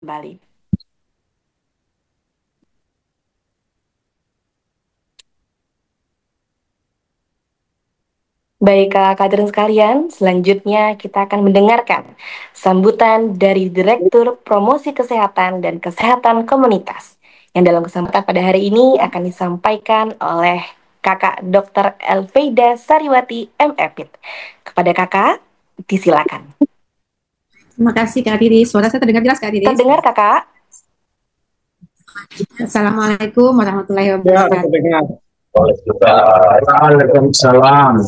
Kembali. Baik, Kak hadirin sekalian, selanjutnya kita akan mendengarkan sambutan dari Direktur Promosi Kesehatan dan Kesehatan Komunitas yang dalam kesempatan pada hari ini akan disampaikan oleh Kakak Dr. Elveida Sariwati M.Epid. Kepada Kakak, disilakan. Terima kasih Kak Riris. Suara saya terdengar jelas Kak Riris? Terdengar Kakak? Assalamualaikum warahmatullahi wabarakatuh. terdengar. Waalaikumsalam.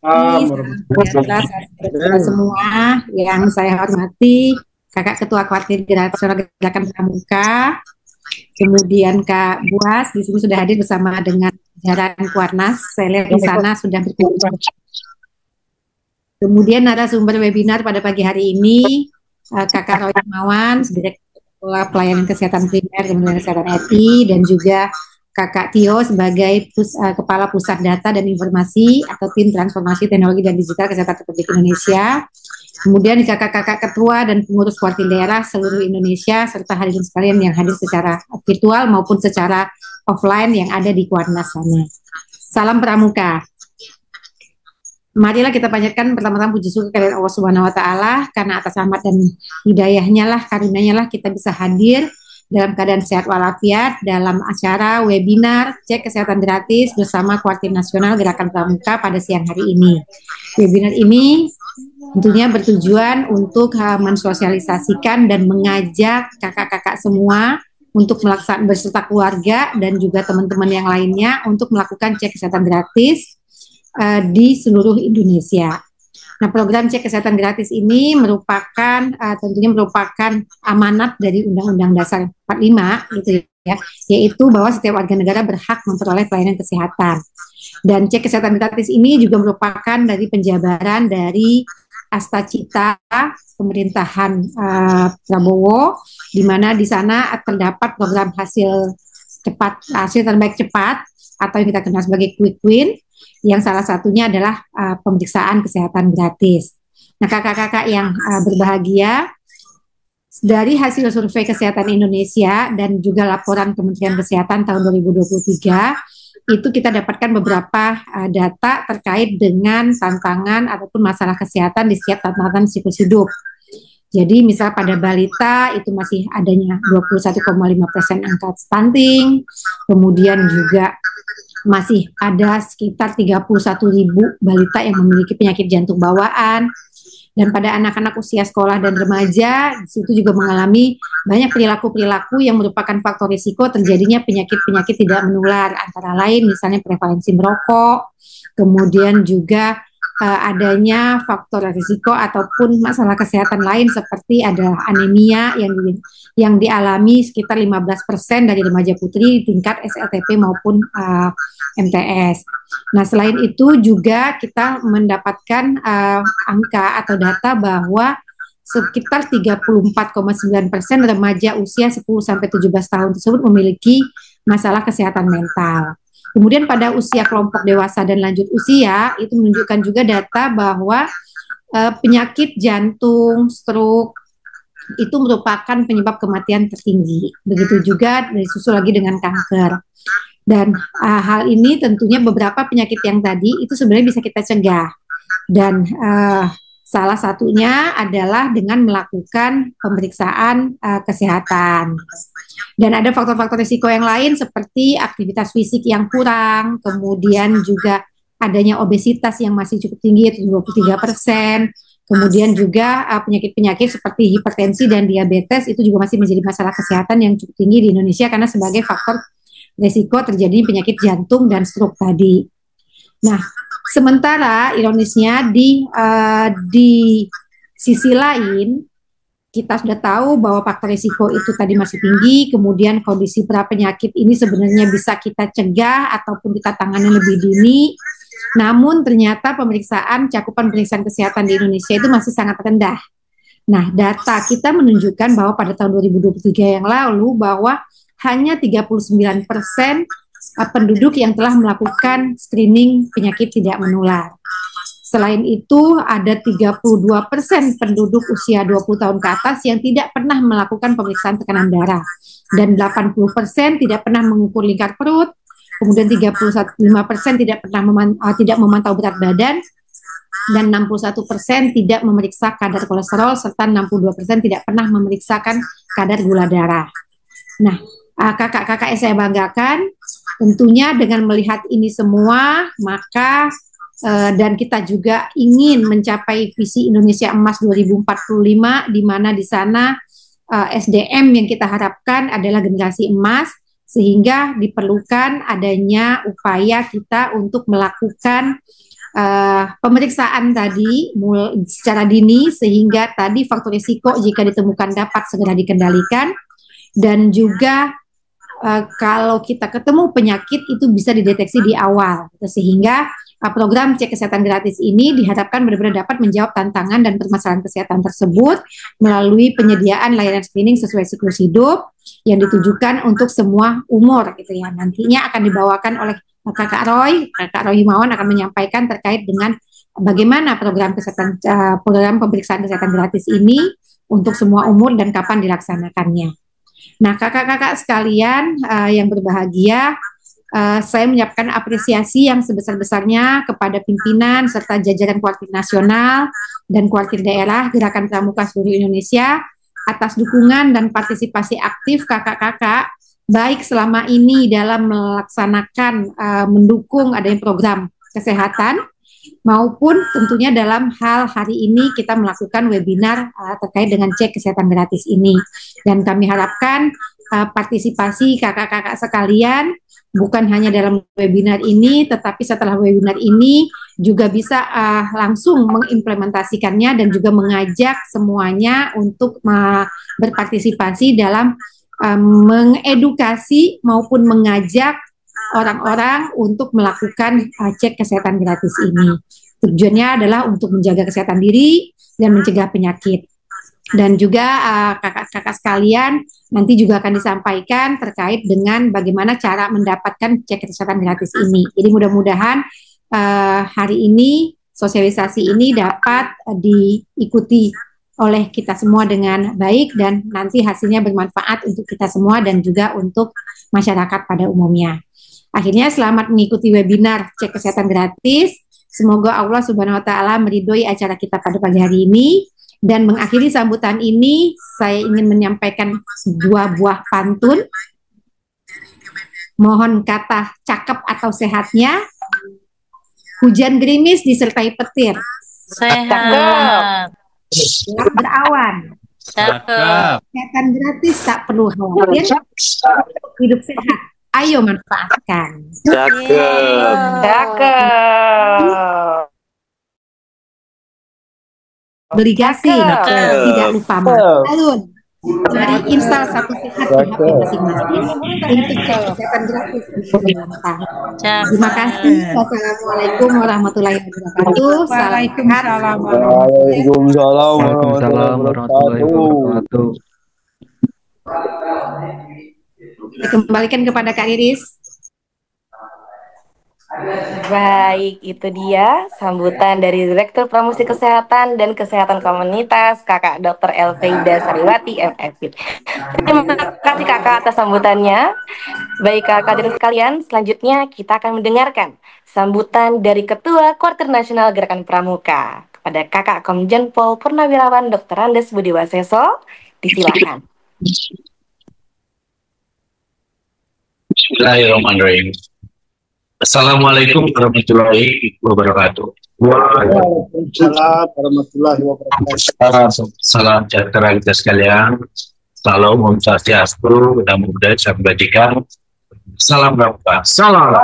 Salam semua yang saya hormati, Kakak Ketua Kwartir Gerakan Pramuka, kemudian Kak Buas di sini sudah hadir bersama dengan jajaran Kuarnas. Saya lihat di sana sudah berkumpul. Kemudian narasumber webinar pada pagi hari ini Kakak Roy Mawan, Direktur Pelayanan Kesehatan Primer Kementerian Kesehatan RI, dan juga Kakak Tio sebagai Kepala Pusat Data dan Informasi atau Tim Transformasi Teknologi dan Digital Kesehatan Republik Indonesia. Kemudian kakak-kakak ketua dan pengurus kuartil daerah seluruh Indonesia serta hadirin sekalian yang hadir secara virtual maupun secara offline yang ada di Kuarnas sana. Salam Pramuka. Marilah kita panjatkan pertama-tama puji syukur kepada Allah Subhanahu wa taala karena atas rahmat dan hidayahnya lah, karunia-Nya lah kita bisa hadir dalam keadaan sehat walafiat dalam acara webinar cek kesehatan gratis bersama Kuartir Nasional Gerakan Pramuka pada siang hari ini. Webinar ini tentunya bertujuan untuk mensosialisasikan dan mengajak kakak-kakak semua untuk melaksanakan beserta keluarga dan juga teman-teman yang lainnya untuk melakukan cek kesehatan gratis di seluruh Indonesia. Nah, program cek kesehatan gratis ini tentunya merupakan amanat dari Undang-Undang Dasar 45 gitu ya, yaitu bahwa setiap warga negara berhak memperoleh pelayanan kesehatan. Dan cek kesehatan gratis ini juga merupakan dari penjabaran dari Astacita pemerintahan Prabowo, di mana di sana terdapat program hasil terbaik cepat atau yang kita kenal sebagai Quick Win, yang salah satunya adalah pemeriksaan kesehatan gratis. Nah, kakak-kakak yang berbahagia, dari hasil survei kesehatan Indonesia dan juga laporan Kementerian Kesehatan tahun 2023, itu kita dapatkan beberapa data terkait dengan tantangan ataupun masalah kesehatan di setiap tahapan siklus hidup. Jadi misal pada balita itu masih adanya 21,5% angka stunting, kemudian juga masih ada sekitar 31.000 balita yang memiliki penyakit jantung bawaan. Dan pada anak-anak usia sekolah dan remaja, di situ juga mengalami banyak perilaku-perilaku yang merupakan faktor risiko terjadinya penyakit-penyakit tidak menular, antara lain misalnya prevalensi merokok, kemudian juga adanya faktor risiko ataupun masalah kesehatan lain seperti ada anemia yang dialami sekitar 15% dari remaja putri di tingkat SLTP maupun MTS. Nah, selain itu juga kita mendapatkan angka atau data bahwa sekitar 34,9% remaja usia 10-17 tahun tersebut memiliki masalah kesehatan mental. Kemudian pada usia kelompok dewasa dan lanjut usia itu menunjukkan juga data bahwa penyakit jantung, stroke itu merupakan penyebab kematian tertinggi. Begitu juga disusul lagi dengan kanker. Dan hal ini tentunya beberapa penyakit yang tadi itu sebenarnya bisa kita cegah. Dan salah satunya adalah dengan melakukan pemeriksaan kesehatan. Dan ada faktor-faktor risiko yang lain seperti aktivitas fisik yang kurang, kemudian juga adanya obesitas yang masih cukup tinggi, yaitu 23%, kemudian juga penyakit-penyakit seperti hipertensi dan diabetes itu juga masih menjadi masalah kesehatan yang cukup tinggi di Indonesia karena sebagai faktor risiko terjadi penyakit jantung dan stroke tadi. Nah, sementara ironisnya di sisi lain kita sudah tahu bahwa faktor risiko itu tadi masih tinggi, kemudian kondisi penyakit ini sebenarnya bisa kita cegah ataupun kita tangani lebih dini, namun ternyata cakupan pemeriksaan kesehatan di Indonesia itu masih sangat rendah. Nah, data kita menunjukkan bahwa pada tahun 2023 yang lalu bahwa hanya 39% penduduk yang telah melakukan screening penyakit tidak menular. Selain itu, ada 32% penduduk usia 20 tahun ke atas yang tidak pernah melakukan pemeriksaan tekanan darah. Dan 80% tidak pernah mengukur lingkar perut. Kemudian 35% tidak memantau berat badan. Dan 61% tidak memeriksa kadar kolesterol, serta 62% tidak pernah memeriksakan kadar gula darah. Nah, kakak-kakak yang saya banggakan, tentunya dengan melihat ini semua, maka dan kita juga ingin mencapai visi Indonesia Emas 2045, di mana di sana SDM yang kita harapkan adalah generasi emas, sehingga diperlukan adanya upaya kita untuk melakukan pemeriksaan tadi secara dini, sehingga tadi faktor risiko jika ditemukan dapat segera dikendalikan, dan juga kalau kita ketemu penyakit itu bisa dideteksi di awal, sehingga program cek kesehatan gratis ini diharapkan benar-benar dapat menjawab tantangan dan permasalahan kesehatan tersebut melalui penyediaan layanan screening sesuai siklus hidup yang ditujukan untuk semua umur gitu ya. Nantinya akan dibawakan oleh Kakak Roy Himawan akan menyampaikan terkait dengan bagaimana program pemeriksaan kesehatan gratis ini untuk semua umur dan kapan dilaksanakannya. Nah, kakak-kakak sekalian yang berbahagia, saya menyiapkan apresiasi yang sebesar-besarnya kepada pimpinan serta jajaran Kuartir Nasional dan Kuartir Daerah Gerakan Pramuka seluruh Indonesia atas dukungan dan partisipasi aktif kakak-kakak, baik selama ini dalam melaksanakan mendukung adanya program kesehatan, maupun tentunya dalam hal hari ini kita melakukan webinar terkait dengan cek kesehatan gratis ini. Dan kami harapkan partisipasi kakak-kakak sekalian bukan hanya dalam webinar ini, tetapi setelah webinar ini juga bisa langsung mengimplementasikannya dan juga mengajak semuanya untuk berpartisipasi dalam mengedukasi maupun mengajak orang-orang untuk melakukan cek kesehatan gratis ini. Tujuannya adalah untuk menjaga kesehatan diri dan mencegah penyakit. Dan juga kakak-kakak sekalian nanti juga akan disampaikan terkait dengan bagaimana cara mendapatkan cek kesehatan gratis ini. Jadi mudah-mudahan hari ini sosialisasi ini dapat diikuti oleh kita semua dengan baik dan nanti hasilnya bermanfaat untuk kita semua dan juga untuk masyarakat pada umumnya. Akhirnya selamat mengikuti webinar cek kesehatan gratis. Semoga Allah Subhanahu wa taala meridhoi acara kita pada pagi hari ini. Dan mengakhiri sambutan ini, saya ingin menyampaikan dua buah pantun. Mohon kata cakep atau sehatnya. Hujan gerimis disertai petir. Sehat. Berawan. Cakep. Kesehatan gratis tak perlu khawatir. Hidup sehat. Ayo manfaatkan. Cakep. Cakep. Beli gasing, tidak lupa alun. Mari install satu sehat di HP masing-masing untuk cek kesehatan gratis. Terima kasih. Wassalamualaikum warahmatullahi wabarakatuh. Waalaikumsalam warahmatullahi wabarakatuh. Kembalikan kepada Kak Iris. Baik, itu dia sambutan dari Direktur Promosi Kesehatan dan Kesehatan Komunitas, Kakak Dr. Elfrida Sariwati, MFit. Terima kasih Kakak atas sambutannya. Baik Kakak dan sekalian, selanjutnya kita akan mendengarkan sambutan dari Ketua Kuartir Nasional Gerakan Pramuka kepada Kakak Komjen Pol Purnawirawan Dr. Andes Budiwaseso. Disilakan. Bismillahirrahmanirrahim. Assalamualaikum warahmatullahi wabarakatuh. Waalaikumsalam warahmatullahi wabarakatuh. Salam sejahtera kita sekalian. Salam Om Swastiastu, Namo Buddhaya, Salam Kebajikan. Salam Pramuka. Salam.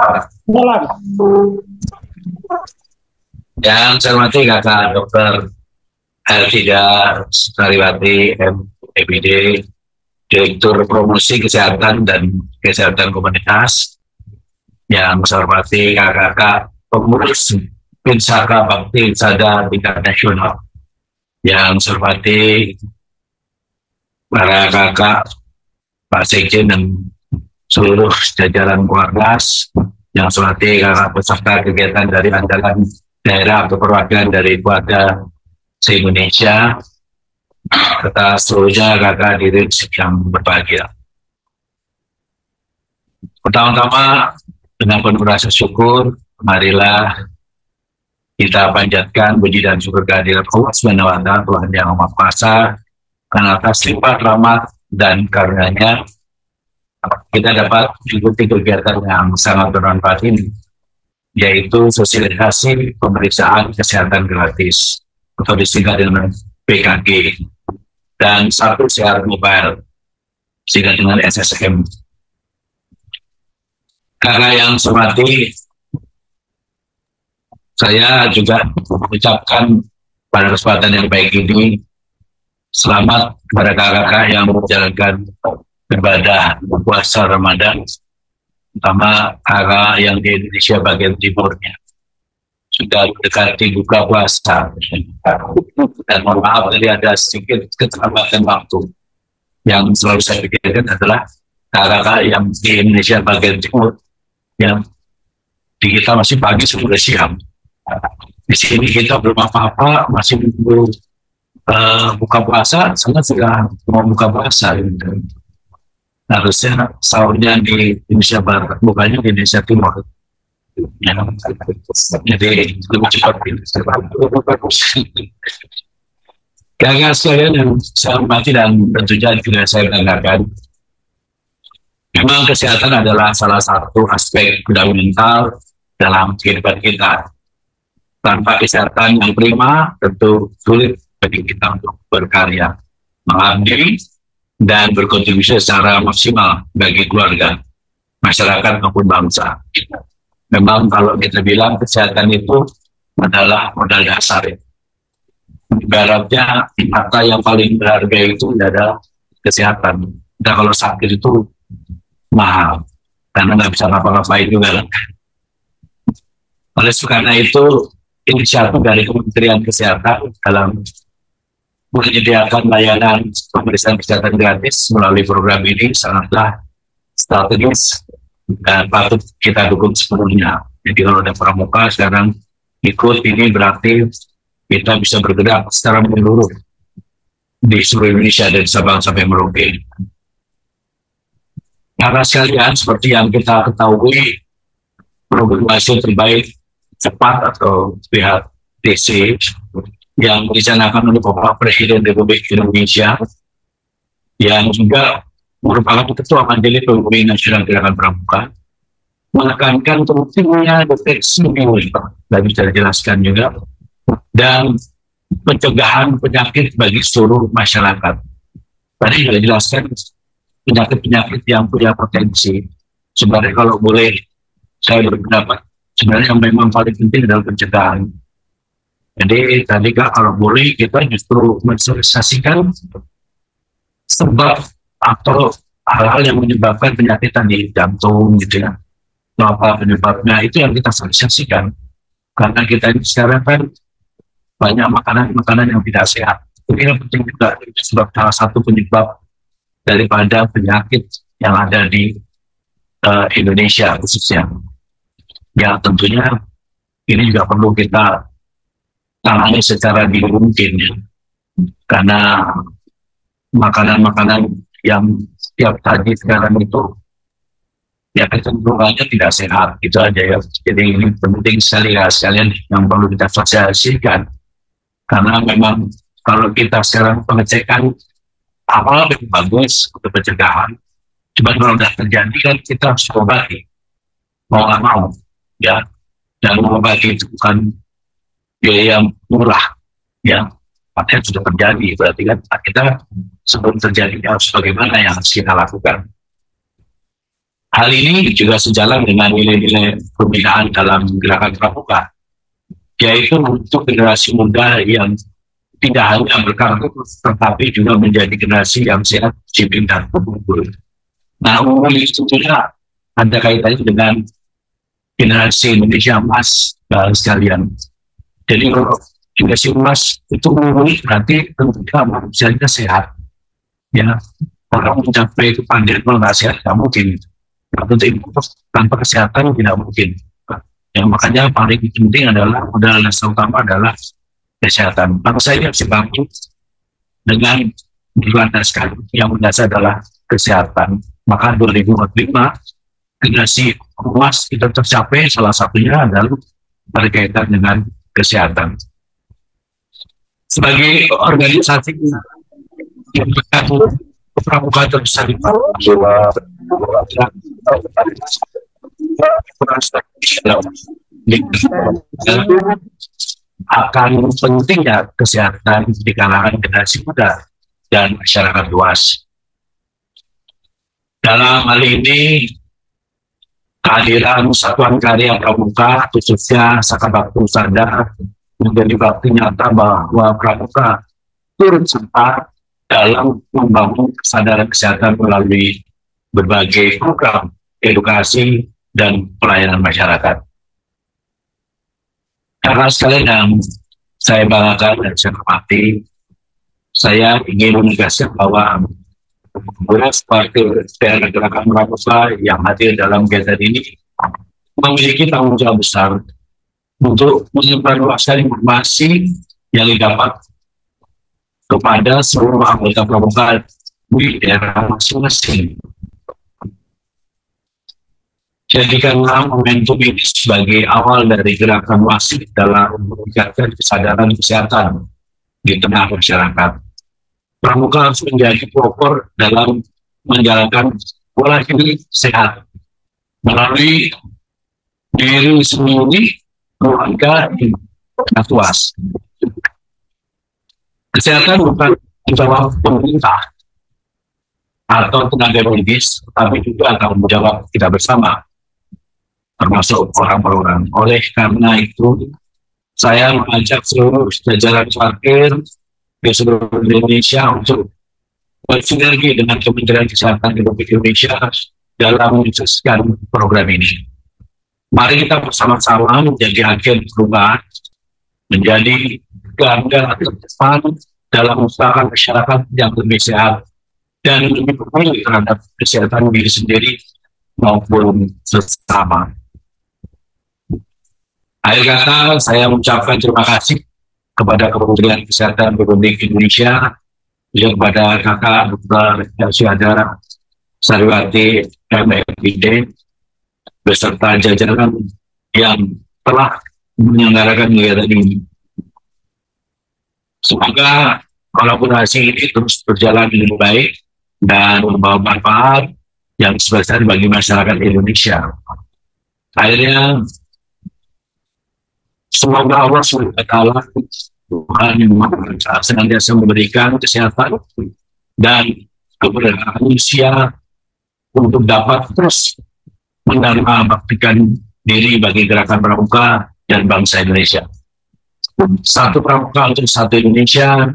Yang saya hormati Kakak Dr. Elfrida Sariwati, MPD, Direktur Promosi Kesehatan dan Kesehatan Komunitas. Yang saya hormati kakak-kakak pengurus Pinsaka Bakti Insada tingkat nasional. Yang saya hormati para kakak Pak Sekjen dan seluruh jajaran Kuarnas. Yang saya hormati kakak peserta kegiatan dari Andalan daerah atau perwakilan dari keluarga se-Indonesia, serta seluruhnya kakak hadirin yang berbahagia. Pertama-tama, dengan penuh rasa syukur, marilah kita panjatkan puji dan syukur kehadirat Allah Subhanahu wa Ta'ala, Tuhan yang Maha Kuasa, karena atas limpah rahmat dan karunia-Nya kita dapat mengikuti kegiatan yang sangat bermanfaat ini, yaitu sosialisasi pemeriksaan kesehatan gratis atau disingkat dengan PKG, dan satu sehat mobile disingkat dengan SSM. Karena yang saya hormati, saya juga mengucapkan pada kesempatan yang baik ini selamat kepada kakak-kakak yang menjalankan ibadah puasa Ramadan, terutama kakak yang di Indonesia bagian timurnya sudah mendekati buka puasa. Dan mohon maaf tadi ada sedikit keterlambatan waktu. Yang selalu saya pikirkan adalah kakak-kakak yang di Indonesia bagian timur, yang di kita masih pagi sudah siang. Di sini kita belum apa-apa, masih belum buka puasa, sangat sudah mau buka puasa. Harusnya sahurnya di Indonesia Barat, bukannya di Indonesia Timur. Ya, jadi lebih cepat. Kakak sekalian yang saya hormati dan tentunya juga saya banggakan, memang kesehatan adalah salah satu aspek fundamental dalam kehidupan kita. Tanpa kesehatan yang prima, tentu sulit bagi kita untuk berkarya, mengabdi, dan berkontribusi secara maksimal bagi keluarga, masyarakat maupun bangsa. Memang kalau kita bilang kesehatan itu adalah modal dasar. Ibaratnya harta yang paling berharga itu adalah kesehatan. Dan kalau sakit itu mahal, karena nggak bisa ngapa-ngapain juga. Oleh karena itu, inisiatif dari Kementerian Kesehatan dalam menyediakan layanan pemeriksaan kesehatan gratis melalui program ini sangatlah strategis dan patut kita dukung sepenuhnya. Jadi kalau ada pramuka sekarang ikut ini, berarti kita bisa bergerak secara menyeluruh di seluruh Indonesia dari Sabang sampai Merauke. Karena sekalian, seperti yang kita ketahui, program hasil terbaik cepat atau PHTC yang dicanangkan oleh Bapak Presiden Republik Indonesia, yang juga merupakan Ketua Majelis Pembimbing Nasional Gerakan Pramuka, menekankan pentingnya deteksi dini, dan bisa dijelaskan juga, dan pencegahan penyakit bagi seluruh masyarakat. Tadi sudah dijelaskan penyakit-penyakit yang punya potensi. Sebenarnya kalau boleh saya berpendapat, sebenarnya yang memang paling penting adalah pencegahan. Jadi tadi Kak, kalau boleh kita justru mensosialisasikan sebab atau hal-hal yang menyebabkan penyakit tadi jantung gitu ya. Apa penyebabnya, itu yang kita sosialisasikan. Karena kita ini sekarang kan banyak makanan-makanan yang tidak sehat. Ini yang penting juga, sebab salah satu penyebab daripada penyakit yang ada di Indonesia khususnya. Ya tentunya ini juga perlu kita tangani secara dini mungkin ya. Karena makanan-makanan yang setiap tadi sekarang itu ya kecenderungannya tidak sehat, itu aja ya. Jadi ini penting sekali ya sekalian yang perlu kita sosialisasikan. Karena memang kalau kita sekarang pengecekan awal lebih bagus untuk pencegahan, cuma kalau sudah terjadi kan kita harus mengobati, mau nggak mau ya. Dan mengobati itu bukan biaya yang murah ya, artinya sudah terjadi, berarti kan kita sebelum terjadi harus bagaimana yang harus kita lakukan. Hal ini juga sejalan dengan nilai-nilai pembinaan dalam gerakan pramuka, yaitu untuk generasi muda yang tidak hanya berkarakter tetapi juga menjadi generasi yang sehat, disiplin, dan unggul. Nah, ini tentunya ada kaitannya dengan generasi Indonesia emas sekalian. Jadi kalau generasi emas itu berarti tentunya manusianya sehat. Ya, orang mencapai kepandian kalau nggak sehat nggak mungkin. Tentu tanpa kesehatan tidak mungkin. Yang makanya paling penting adalah modal dasar utama adalah kesehatan. Bangsa ini harus dibangun dengan berlandaskan yang mendasar adalah kesehatan. Maka 2045 generasi emas kita tercapai, salah satunya adalah berkaitan dengan kesehatan. Sebagai organisasi yang pramuka terbesar di akan pentingnya kesehatan di kalangan generasi muda dan masyarakat luas. Dalam hal ini, kehadiran Satuan Karya Pramuka, khususnya Sakabakti Sadar, menjadi bukti nyata bahwa Pramuka turut serta dalam membangun kesadaran kesehatan melalui berbagai program edukasi dan pelayanan masyarakat. Karena sekalian yang saya banggakan dan saya hormati, saya ingin menegaskan bahwa seperti daerah gerakan Pramuka yang hadir dalam kegiatan ini memiliki tanggung jawab besar untuk menyebarluaskan informasi yang didapat kepada seluruh anggota Pramuka di daerah masing-masing. Jadikanlah momentum ini sebagai awal dari gerakan masif dalam meningkatkan kesadaran kesehatan di tengah masyarakat. Pramuka harus menjadi pelopor dalam menjalankan pola hidup sehat melalui diri sendiri, keluarga, dan luas. Kesehatan bukan menjawab pemerintah atau tenaga medis, tapi juga akan menjawab kita bersama, termasuk orang-orang. Oleh karena itu, saya mengajak seluruh jajaran parkir di seluruh Indonesia untuk bersinergi dengan Kementerian Kesehatan Republik Indonesia dalam mensukseskan program ini. Mari kita bersama-sama menjadi agen perubahan, menjadi garda terdepan dalam menciptakan masyarakat yang lebih sehat dan lebih peduli terhadap kesehatan diri sendiri maupun sesama. Akhir kata, saya mengucapkan terima kasih kepada Kementerian Kesehatan Republik Indonesia, kepada Kakak Dr. Syahadara Sariwati MFID, beserta jajaran yang telah menyelenggarakan kegiatan ini. Semoga kolaborasi ini terus berjalan dengan baik dan membawa manfaat yang sebesar bagi masyarakat Indonesia. Akhirnya, semoga Allah SWT Tuhan yang Maha senantiasa memberikan kesehatan dan keberadaan manusia untuk dapat terus menerima baktikan diri bagi gerakan Pramuka dan bangsa Indonesia. Satu Pramuka untuk satu Indonesia,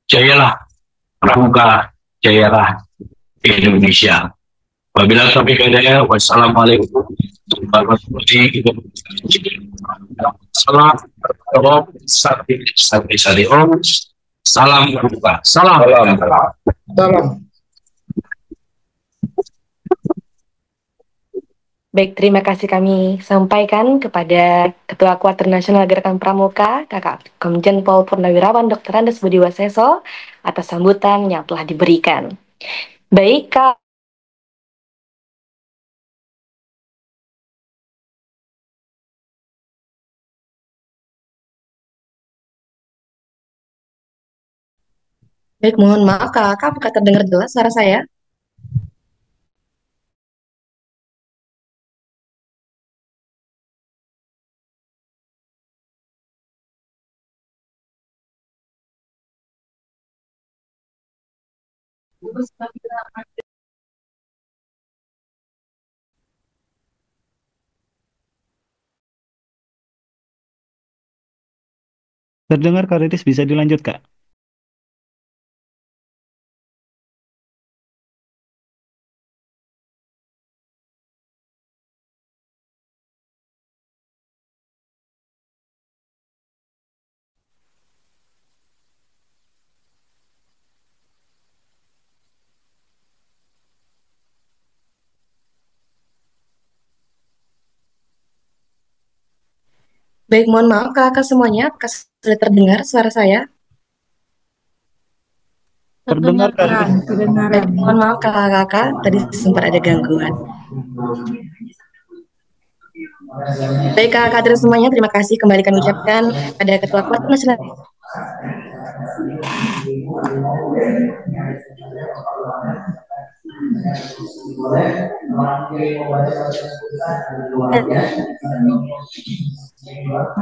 jayalah Pramuka, jayalah Indonesia. Wabillahi taufiq wal hidayah. Wassalamualaikum warahmatullahi wabarakatuh. Salam salam Pramuka. Salam. Baik, terima kasih kami sampaikan kepada Ketua Kuartir Nasional Gerakan Pramuka, Kakak Komjen Pol Purnawirawan Dr. Andes Budi Waseso, atas sambutan yang telah diberikan. Baik, Kak. Baik, mohon maaf Kakak, apakah terdengar jelas suara saya? Terdengar Kak Ritis, bisa dilanjut Kak? Baik, mohon maaf kakak semuanya, apakah sudah terdengar suara saya? Terdengar Kak. Kedengaran. Baik, mohon maaf kakak-kakak, tadi sempat ada gangguan. Baik kakak-kakak semuanya, terima kasih kembali kami ucapkan pada Ketua Kuartal Nasional.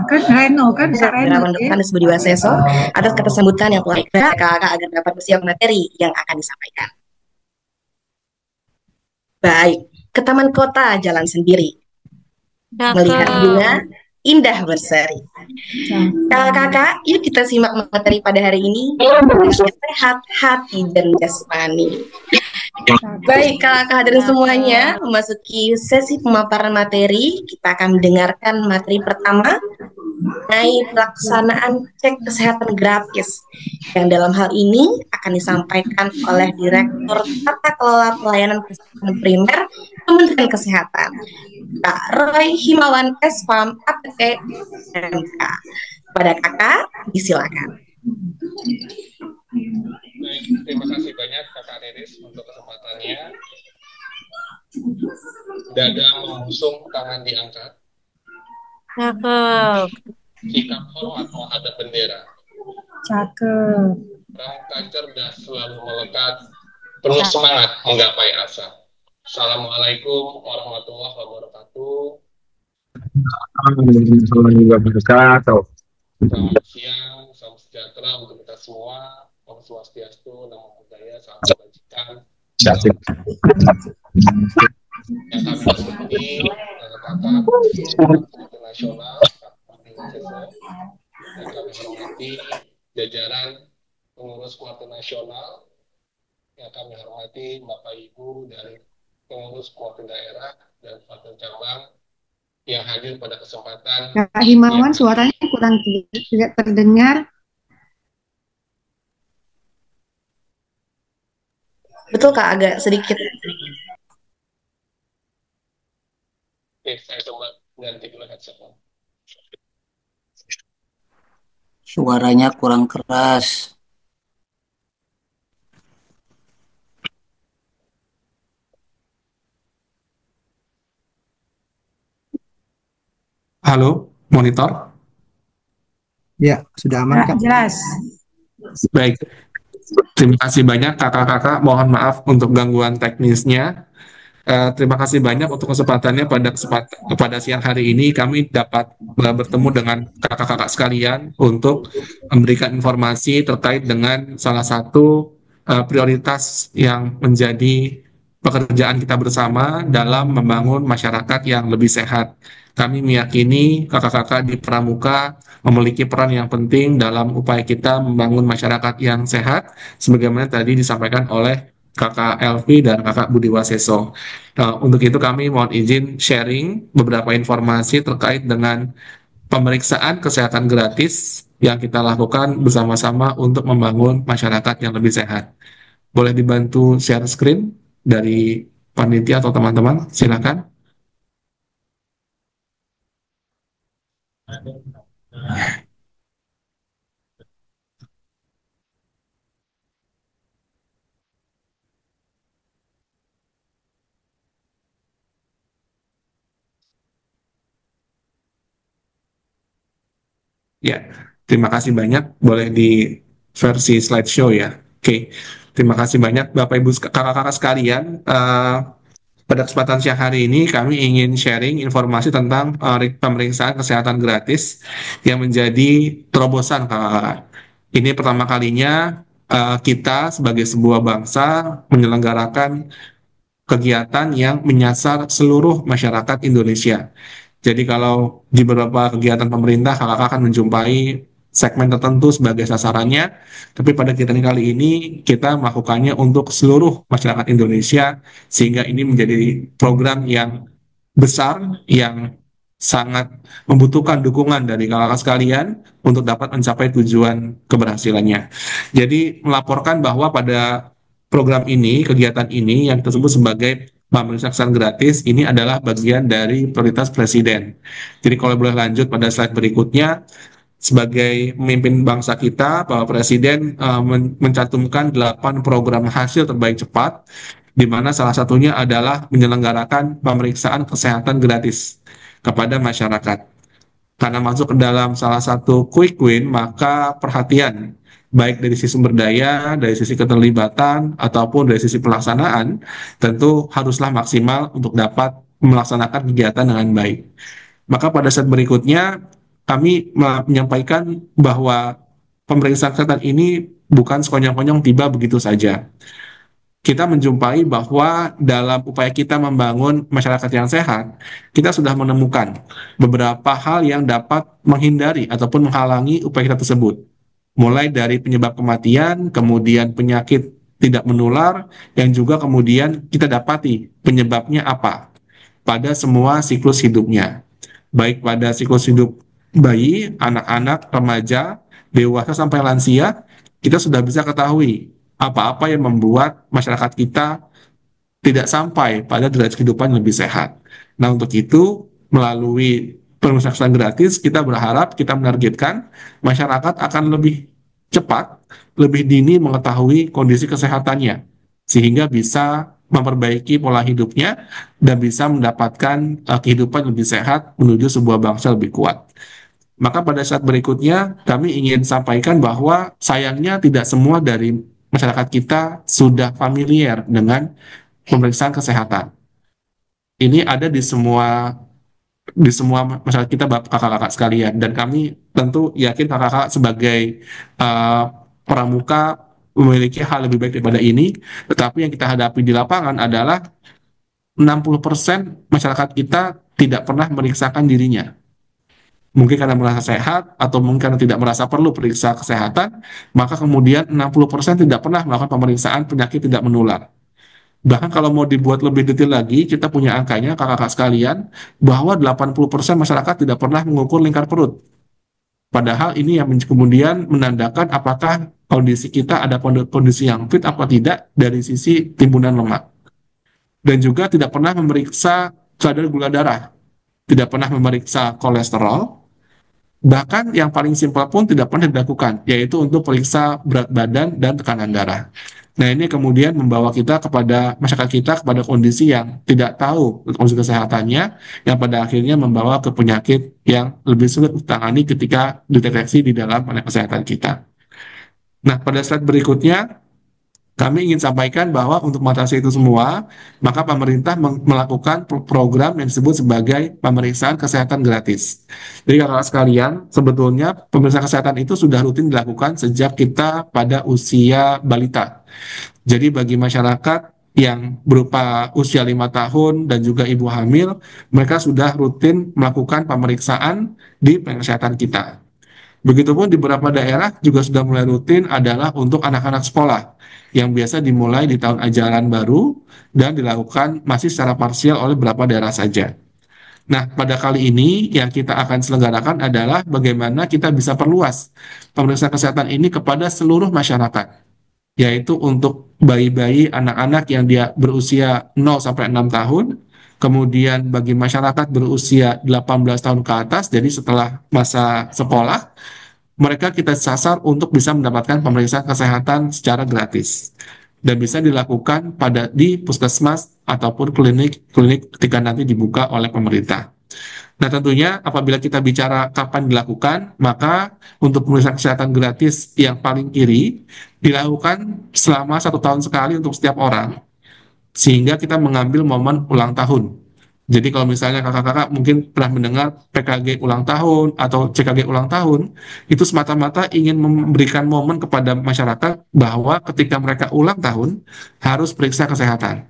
Kan Reno kan Kak Reno Terawan Dr. Andes Budi Waseso atas kata sambutan yang telah diberikan kakak agar dapat bersiap materi yang akan disampaikan. Baik, ke Taman Kota jalan sendiri. Melihat bunga indah berseri. Kakak-kakak, yuk kita simak materi pada hari ini. Sehat hati dan jasmani. Baik, kakak hadirin semuanya, memasuki sesi pemaparan materi, kita akan mendengarkan materi pertama mengenai pelaksanaan cek kesehatan gratis yang dalam hal ini akan disampaikan oleh Direktur Tata Kelola Pelayanan Kesehatan Primer Kementerian Kesehatan, Pak Roy Himawan Spam APT MK. Pada kakak, disilakan. Baik, terima kasih banyak Kakak Riris untuk kesempatannya. Dada mengusung, tangan diangkat. Cakep. Sikap hormat menghadap bendera. Cakep. Rangka cerdas selalu melekat, penuh semangat menggapai asa. Assalamualaikum warahmatullahi wabarakatuh. Selamat siang, salam sejahtera untuk kita semua. Om Swastiastu, Namo Buddhaya, Salam Kebajikan. Yang kami hormati, kakak nasional, Pak Waseso, yang kami hormati jajaran pengurus kuartal nasional, yang kami hormati Bapak Ibu dari pengurus kuartal daerah dan kuartal cabang yang hadir pada kesempatan. Kak Himawan, suaranya kurang tidak terdengar. Betul Kak, agak sedikit. Oke, saya coba ganti dulu headset-nya. Suaranya kurang keras. Halo, monitor? Ya, sudah aman Kak. Jelas. Baik, terima kasih banyak kakak-kakak. Mohon maaf untuk gangguan teknisnya. Terima kasih banyak untuk kesempatannya pada siang hari ini. Kami dapat bertemu dengan kakak-kakak sekalian untuk memberikan informasi terkait dengan salah satu prioritas yang menjadi pekerjaan kita bersama dalam membangun masyarakat yang lebih sehat. Kami meyakini kakak-kakak di Pramuka memiliki peran yang penting dalam upaya kita membangun masyarakat yang sehat, sebagaimana tadi disampaikan oleh Kakak Elvi dan Kakak Budi Waseso. Untuk itu kami mohon izin sharing beberapa informasi terkait dengan pemeriksaan kesehatan gratis yang kita lakukan bersama-sama untuk membangun masyarakat yang lebih sehat. Boleh dibantu share screen dari panitia atau teman-teman? Silakan. Ya, terima kasih banyak. Boleh di versi slideshow ya. Oke, terima kasih banyak Bapak Ibu kakak-kakak sekalian. Pada kesempatan siang hari ini kami ingin sharing informasi tentang pemeriksaan kesehatan gratis yang menjadi terobosan kakak-kakak. Ini pertama kalinya kita sebagai sebuah bangsa menyelenggarakan kegiatan yang menyasar seluruh masyarakat Indonesia. Jadi kalau di beberapa kegiatan pemerintah kakak akan menjumpai segmen tertentu sebagai sasarannya, tapi pada kegiatan kali ini kita melakukannya untuk seluruh masyarakat Indonesia, sehingga ini menjadi program yang besar, yang sangat membutuhkan dukungan dari kakak sekalian untuk dapat mencapai tujuan keberhasilannya. Jadi melaporkan bahwa pada program ini, kegiatan ini yang tersebut sebagai pemeriksaan kesehatan gratis ini adalah bagian dari prioritas Presiden. Jadi kalau boleh lanjut pada slide berikutnya, sebagai pemimpin bangsa kita, Bapak Presiden mencantumkan 8 program hasil terbaik cepat, di mana salah satunya adalah menyelenggarakan pemeriksaan kesehatan gratis kepada masyarakat. Karena masuk ke dalam salah satu quick win, maka perhatian baik dari sisi sumber daya, dari sisi keterlibatan, ataupun dari sisi pelaksanaan, tentu haruslah maksimal untuk dapat melaksanakan kegiatan dengan baik. Maka pada saat berikutnya, kami menyampaikan bahwa pemeriksaan kesehatan ini bukan sekonyong-konyong tiba begitu saja. Kita menjumpai bahwa dalam upaya kita membangun masyarakat yang sehat, kita sudah menemukan beberapa hal yang dapat menghindari ataupun menghalangi upaya kita tersebut. Mulai dari penyebab kematian, kemudian penyakit tidak menular, yang juga kemudian kita dapati penyebabnya apa pada semua siklus hidupnya. Baik pada siklus hidup bayi, anak-anak, remaja, dewasa sampai lansia, kita sudah bisa ketahui apa-apa yang membuat masyarakat kita tidak sampai pada derajat kehidupan yang lebih sehat. Nah, untuk itu, melalui pemeriksaan gratis, kita berharap, kita menargetkan masyarakat akan lebih cepat, lebih dini mengetahui kondisi kesehatannya, sehingga bisa memperbaiki pola hidupnya dan bisa mendapatkan kehidupan lebih sehat menuju sebuah bangsa lebih kuat. Maka pada saat berikutnya, kami ingin sampaikan bahwa sayangnya tidak semua dari masyarakat kita sudah familiar dengan pemeriksaan kesehatan. Ini ada di semua masyarakat kita, kakak-kakak sekalian, dan kami tentu yakin kakak-kakak sebagai pramuka memiliki hal lebih baik daripada ini, tetapi yang kita hadapi di lapangan adalah 60% masyarakat kita tidak pernah memeriksakan dirinya. Mungkin karena merasa sehat, atau mungkin karena tidak merasa perlu periksa kesehatan, maka kemudian 60% tidak pernah melakukan pemeriksaan penyakit tidak menular. Bahkan kalau mau dibuat lebih detail lagi, kita punya angkanya, kakak-kakak sekalian, bahwa 80% masyarakat tidak pernah mengukur lingkar perut. Padahal ini yang kemudian menandakan apakah kondisi kita ada kondisi yang fit apa tidak dari sisi timbunan lemak. Dan juga tidak pernah memeriksa kadar gula darah, tidak pernah memeriksa kolesterol, bahkan yang paling simpel pun tidak pernah dilakukan, yaitu untuk periksa berat badan dan tekanan darah. Nah, ini kemudian membawa kita kepada masyarakat kita kepada kondisi yang tidak tahu kondisi kesehatannya, yang pada akhirnya membawa ke penyakit yang lebih sulit ditangani ketika dideteksi di dalam kesehatan kita. Nah, pada slide berikutnya, kami ingin sampaikan bahwa untuk mengatasi itu semua, maka pemerintah melakukan program yang disebut sebagai pemeriksaan kesehatan gratis. Jadi kakak sekalian, sebetulnya pemeriksaan kesehatan itu sudah rutin dilakukan sejak kita pada usia balita. Jadi bagi masyarakat yang berupa usia 5 tahun dan juga ibu hamil, mereka sudah rutin melakukan pemeriksaan di kesehatan kita. Begitupun di beberapa daerah juga sudah mulai rutin adalah untuk anak-anak sekolah, yang biasa dimulai di tahun ajaran baru dan dilakukan masih secara parsial oleh beberapa daerah saja. Nah, pada kali ini yang kita akan selenggarakan adalah bagaimana kita bisa perluas pemeriksaan kesehatan ini kepada seluruh masyarakat, yaitu untuk bayi-bayi, anak-anak yang dia berusia 0 sampai 6 tahun, kemudian bagi masyarakat berusia 18 tahun ke atas, jadi setelah masa sekolah, mereka kita sasar untuk bisa mendapatkan pemeriksaan kesehatan secara gratis dan bisa dilakukan di puskesmas ataupun klinik ketika nanti dibuka oleh pemerintah. Nah, tentunya apabila kita bicara kapan dilakukan, maka untuk pemeriksaan kesehatan gratis yang paling kiri dilakukan selama 1 tahun sekali untuk setiap orang, sehingga kita mengambil momen ulang tahun. Jadi kalau misalnya kakak-kakak mungkin pernah mendengar PKG ulang tahun atau CKG ulang tahun, itu semata-mata ingin memberikan momen kepada masyarakat bahwa ketika mereka ulang tahun harus periksa kesehatan.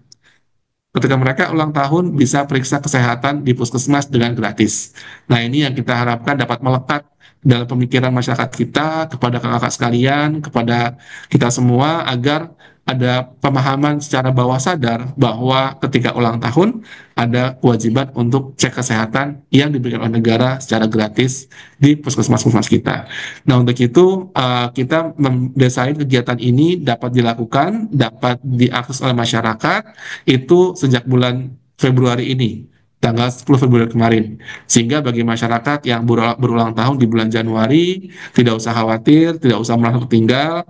Ketika mereka ulang tahun bisa periksa kesehatan di puskesmas dengan gratis. Nah, ini yang kita harapkan dapat melekat dalam pemikiran masyarakat kita, kepada kakak-kakak sekalian, kepada kita semua, agar ada pemahaman secara bawah sadar bahwa ketika ulang tahun ada kewajiban untuk cek kesehatan yang diberikan oleh negara secara gratis di puskesmas-puskesmas kita. Nah, untuk itu kita mendesain kegiatan ini dapat dilakukan, dapat diakses oleh masyarakat itu sejak bulan Februari ini, tanggal 10 Februari kemarin. Sehingga bagi masyarakat yang berulang tahun di bulan Januari, tidak usah khawatir, tidak usah merasa tertinggal,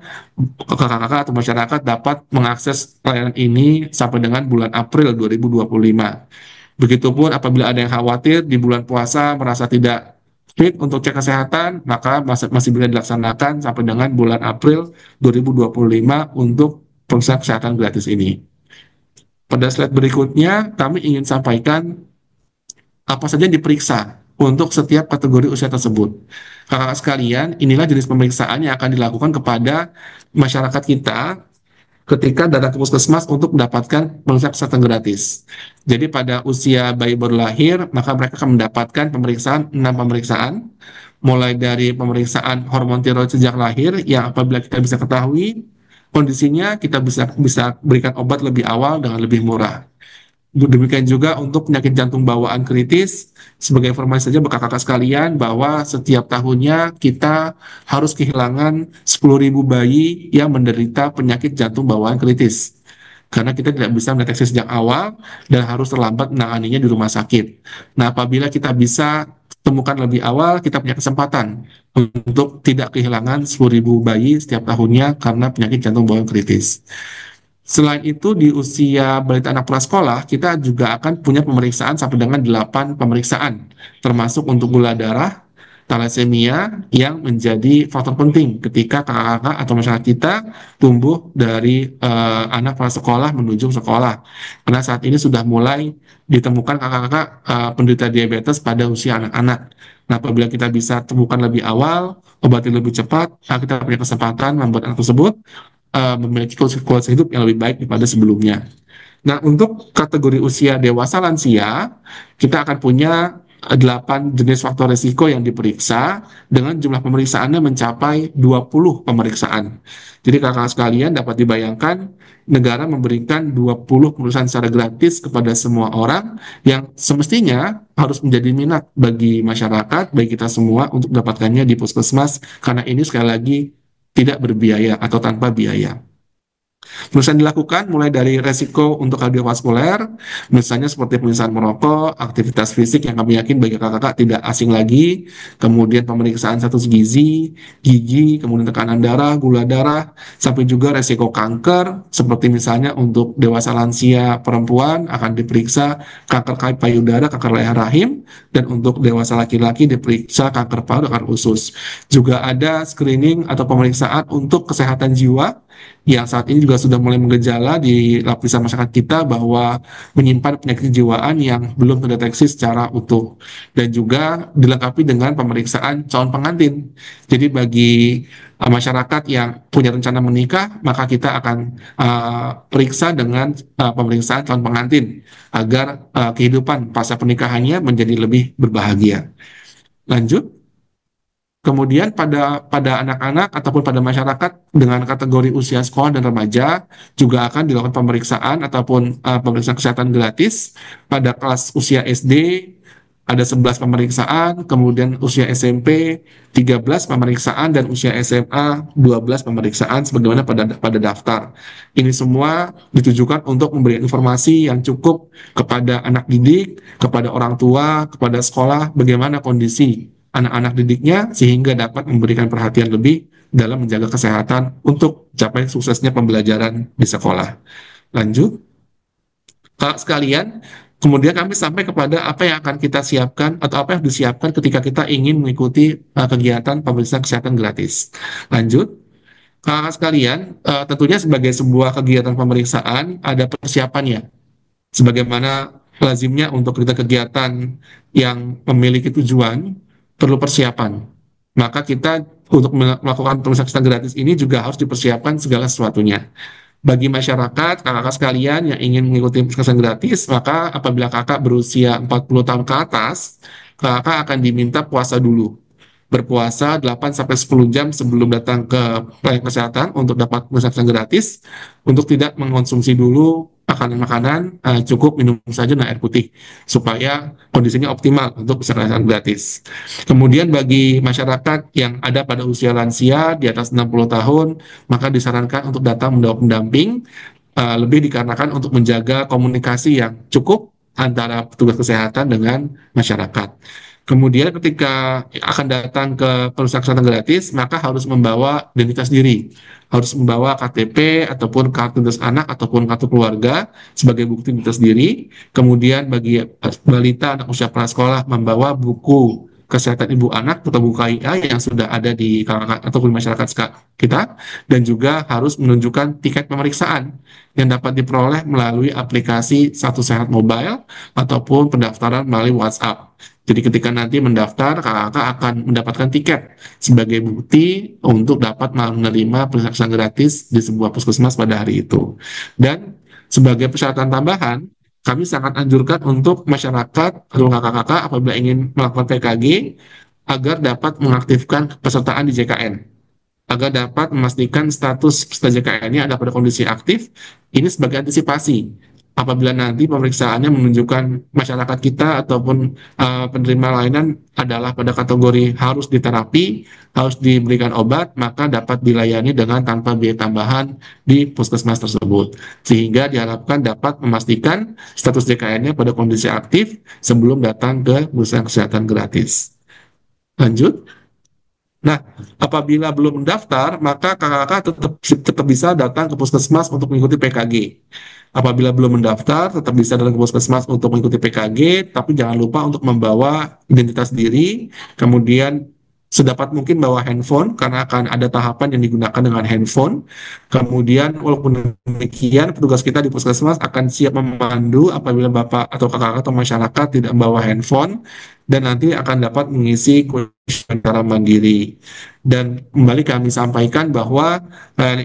kakak-kakak atau masyarakat dapat mengakses layanan ini sampai dengan bulan April 2025. Begitupun apabila ada yang khawatir di bulan puasa merasa tidak fit untuk cek kesehatan, maka masih bisa dilaksanakan sampai dengan bulan April 2025 untuk pemeriksaan kesehatan gratis ini. Pada slide berikutnya, kami ingin sampaikan apa saja yang diperiksa untuk setiap kategori usia tersebut. Kakak sekalian, inilah jenis pemeriksaan yang akan dilakukan kepada masyarakat kita ketika datang ke puskesmas untuk mendapatkan pemeriksaan kesehatan gratis. Jadi pada usia bayi baru lahir, maka mereka akan mendapatkan pemeriksaan 6 pemeriksaan, mulai dari pemeriksaan hormon tiroid sejak lahir yang apabila kita bisa ketahui kondisinya, kita bisa berikan obat lebih awal dengan lebih murah. Demikian juga untuk penyakit jantung bawaan kritis. Sebagai informasi saja bagi kakak sekalian bahwa setiap tahunnya kita harus kehilangan 10.000 bayi yang menderita penyakit jantung bawaan kritis. Karena kita tidak bisa mendeteksi sejak awal dan harus terlambat menanganinya di rumah sakit. Nah, apabila kita bisa temukan lebih awal, kita punya kesempatan untuk tidak kehilangan 10.000 bayi setiap tahunnya karena penyakit jantung bawaan kritis. Selain itu, di usia balita anak prasekolah, kita juga akan punya pemeriksaan sampai dengan 8 pemeriksaan, termasuk untuk gula darah, thalassemia, yang menjadi faktor penting ketika kakak-kakak atau masyarakat kita tumbuh dari anak prasekolah menuju sekolah. Karena saat ini sudah mulai ditemukan kakak-kakak penderita diabetes pada usia anak-anak. Nah, apabila kita bisa temukan lebih awal, obati lebih cepat, kita punya kesempatan membuat anak tersebut memiliki kualitas hidup yang lebih baik daripada sebelumnya. Nah, untuk kategori usia dewasa lansia, kita akan punya 8 jenis faktor risiko yang diperiksa dengan jumlah pemeriksaannya mencapai 20 pemeriksaan. Jadi kakak sekalian dapat dibayangkan negara memberikan 20 pemeriksaan secara gratis kepada semua orang yang semestinya harus menjadi minat bagi masyarakat, bagi kita semua untuk mendapatkannya di puskesmas, karena ini sekali lagi tidak berbiaya atau tanpa biaya. Pemeriksaan dilakukan mulai dari resiko untuk kardiovaskuler, misalnya seperti pemeriksaan merokok, aktivitas fisik yang kami yakin bagi kakak-kakak tidak asing lagi, kemudian pemeriksaan status gizi, gigi, kemudian tekanan darah, gula darah, sampai juga resiko kanker, seperti misalnya untuk dewasa lansia perempuan akan diperiksa kanker payudara, kanker leher rahim, dan untuk dewasa laki-laki diperiksa kanker paru, kanker usus. Juga ada screening atau pemeriksaan untuk kesehatan jiwa, yang saat ini juga sudah mulai menggejala di lapisan masyarakat kita bahwa menyimpan penyakit kejiwaan yang belum terdeteksi secara utuh, dan juga dilengkapi dengan pemeriksaan calon pengantin. Jadi bagi masyarakat yang punya rencana menikah, maka kita akan periksa dengan pemeriksaan calon pengantin agar kehidupan pasca pernikahannya menjadi lebih berbahagia. Lanjut. Kemudian pada anak-anak ataupun pada masyarakat dengan kategori usia sekolah dan remaja juga akan dilakukan pemeriksaan ataupun pemeriksaan kesehatan gratis. Pada kelas usia SD ada 11 pemeriksaan, kemudian usia SMP 13 pemeriksaan, dan usia SMA 12 pemeriksaan sebagaimana pada daftar. Ini semua ditujukan untuk memberi informasi yang cukup kepada anak didik, kepada orang tua, kepada sekolah, bagaimana kondisi anak-anak didiknya sehingga dapat memberikan perhatian lebih dalam menjaga kesehatan untuk capai suksesnya pembelajaran di sekolah. Lanjut. Kakak sekalian, kemudian kami sampai kepada apa yang akan kita siapkan atau apa yang disiapkan ketika kita ingin mengikuti kegiatan pemeriksaan kesehatan gratis. Lanjut. Kakak sekalian, tentunya sebagai sebuah kegiatan pemeriksaan ada persiapannya. Sebagaimana lazimnya untuk kegiatan yang memiliki tujuan, perlu persiapan. Maka kita untuk melakukan pemeriksaan kesehatan gratis ini juga harus dipersiapkan segala sesuatunya. Bagi masyarakat, kakak sekalian yang ingin mengikuti pemeriksaan gratis, maka apabila kakak berusia 40 tahun ke atas, kakak akan diminta puasa dulu. berpuasa 8-10 jam sebelum datang ke pelayanan kesehatan untuk dapat pemeriksaan gratis, untuk tidak mengkonsumsi dulu makanan-makanan, cukup minum saja air putih supaya kondisinya optimal untuk pemeriksaan gratis. Kemudian bagi masyarakat yang ada pada usia lansia di atas 60 tahun, maka disarankan untuk datang mendapat pendamping, lebih dikarenakan untuk menjaga komunikasi yang cukup antara petugas kesehatan dengan masyarakat. Kemudian ketika akan datang ke pemeriksaan kesehatan gratis, maka harus membawa identitas diri, harus membawa KTP ataupun kartu identitas anak ataupun kartu keluarga sebagai bukti identitas diri. Kemudian bagi balita anak usia prasekolah membawa buku kesehatan ibu anak atau buku KIA yang sudah ada di kalangan ataupun masyarakat kita, dan juga harus menunjukkan tiket pemeriksaan yang dapat diperoleh melalui aplikasi Satu Sehat Mobile ataupun pendaftaran melalui WhatsApp. Jadi ketika nanti mendaftar, kakak akan mendapatkan tiket sebagai bukti untuk dapat menerima pemeriksaan gratis di sebuah puskesmas pada hari itu. Dan sebagai persyaratan tambahan, kami sangat anjurkan untuk masyarakat atau kakak-kakak apabila ingin melakukan PKG agar dapat mengaktifkan pesertaan di JKN, agar dapat memastikan status peserta JKN-nya ada pada kondisi aktif. Ini sebagai antisipasi apabila nanti pemeriksaannya menunjukkan masyarakat kita ataupun penerima layanan adalah pada kategori harus diterapi, harus diberikan obat, maka dapat dilayani dengan tanpa biaya tambahan di puskesmas tersebut. Sehingga diharapkan dapat memastikan status JKN-nya pada kondisi aktif sebelum datang ke pemeriksaan kesehatan gratis. Lanjut. Nah, apabila belum mendaftar, maka kakak-kakak tetap bisa datang ke puskesmas untuk mengikuti PKG. Apabila belum mendaftar, tetap bisa datang ke puskesmas untuk mengikuti PKG, tapi jangan lupa untuk membawa identitas diri, kemudian sedapat mungkin bawa handphone, karena akan ada tahapan yang digunakan dengan handphone. Kemudian, walaupun demikian, petugas kita di puskesmas akan siap memandu apabila Bapak atau kakak atau masyarakat tidak membawa handphone, dan nanti akan dapat mengisi kuesioner secara mandiri. Dan kembali kami sampaikan bahwa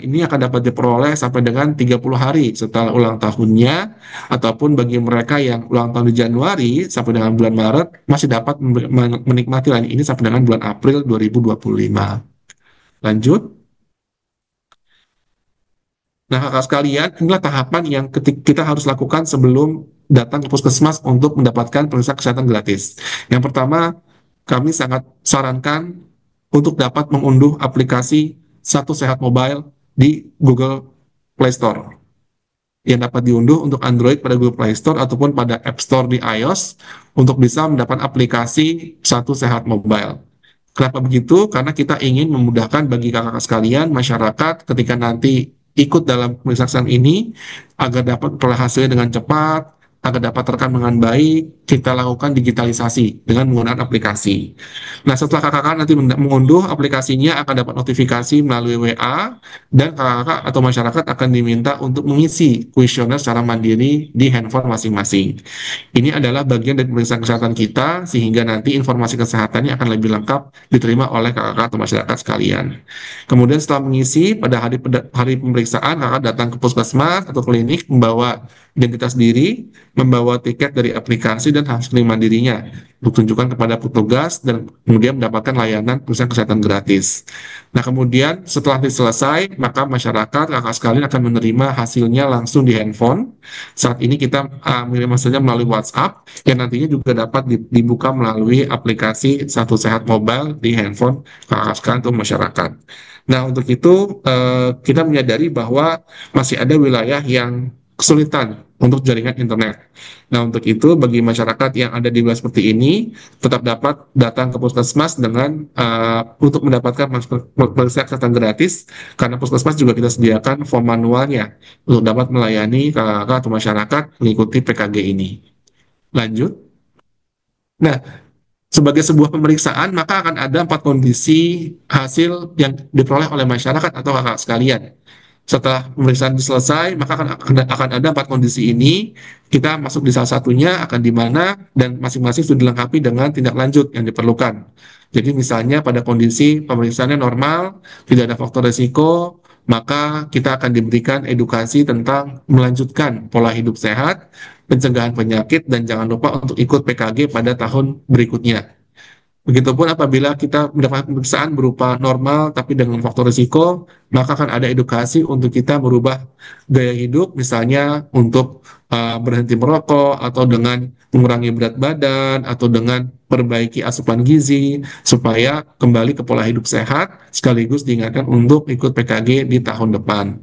ini akan dapat diperoleh sampai dengan 30 hari setelah ulang tahunnya, ataupun bagi mereka yang ulang tahun di Januari sampai dengan bulan Maret masih dapat menikmati layanan ini sampai dengan bulan April 2025. Lanjut. Nah, kakak sekalian, inilah tahapan yang kita harus lakukan sebelum datang ke puskesmas untuk mendapatkan pemeriksaan kesehatan gratis. Yang pertama, kami sangat sarankan untuk dapat mengunduh aplikasi Satu Sehat Mobile di Google Play Store, yang dapat diunduh untuk Android pada Google Play Store ataupun pada App Store di iOS untuk bisa mendapat aplikasi Satu Sehat Mobile. Kenapa begitu? Karena kita ingin memudahkan bagi kakak-kakak sekalian, masyarakat ketika nanti ikut dalam pemeriksaan ini agar dapat memperoleh hasilnya dengan cepat, agar dapat terekam dengan baik, kita lakukan digitalisasi dengan menggunakan aplikasi. Nah, setelah kakak-kakak nanti mengunduh aplikasinya, akan dapat notifikasi melalui WA, dan kakak-kakak atau masyarakat akan diminta untuk mengisi kuesioner secara mandiri di handphone masing-masing. Ini adalah bagian dari pemeriksaan kesehatan kita, sehingga nanti informasi kesehatannya akan lebih lengkap diterima oleh kakak-kakak atau masyarakat sekalian. Kemudian setelah mengisi, pada hari pemeriksaan, kakak datang ke puskesmas atau klinik membawa identitas diri, membawa tiket dari aplikasi dan hasil mandirinya, ditunjukkan kepada petugas dan kemudian mendapatkan layanan pemeriksaan kesehatan gratis. Nah, kemudian setelah selesai, maka masyarakat kakak sekalian akan menerima hasilnya langsung di handphone. Saat ini kita mengirim hasilnya melalui WhatsApp, yang nantinya juga dapat dibuka melalui aplikasi Satu Sehat Mobile di handphone kakak sekalian atau masyarakat. Nah, untuk itu kita menyadari bahwa masih ada wilayah yang kesulitan untuk jaringan internet. Nah, untuk itu bagi masyarakat yang ada di wilayah seperti ini tetap dapat datang ke puskesmas dengan untuk mendapatkan pemeriksaan kesehatan gratis, karena puskesmas juga kita sediakan form manualnya untuk dapat melayani kakak atau masyarakat mengikuti PKG ini. Lanjut. Nah, sebagai sebuah pemeriksaan, maka akan ada 4 kondisi hasil yang diperoleh oleh masyarakat atau kakak sekalian. Setelah pemeriksaan selesai, maka akan ada 4 kondisi ini. Kita masuk di salah satunya, akan di mana, dan masing-masing sudah dilengkapi dengan tindak lanjut yang diperlukan. Jadi misalnya pada kondisi pemeriksaannya normal, tidak ada faktor resiko, maka kita akan diberikan edukasi tentang melanjutkan pola hidup sehat, pencegahan penyakit, dan jangan lupa untuk ikut PKG pada tahun berikutnya. Begitupun apabila kita mendapatkan pemeriksaan berupa normal tapi dengan faktor risiko, maka akan ada edukasi untuk kita merubah gaya hidup, misalnya untuk berhenti merokok, atau dengan mengurangi berat badan, atau dengan perbaiki asupan gizi, supaya kembali ke pola hidup sehat, sekaligus diingatkan untuk ikut PKG di tahun depan.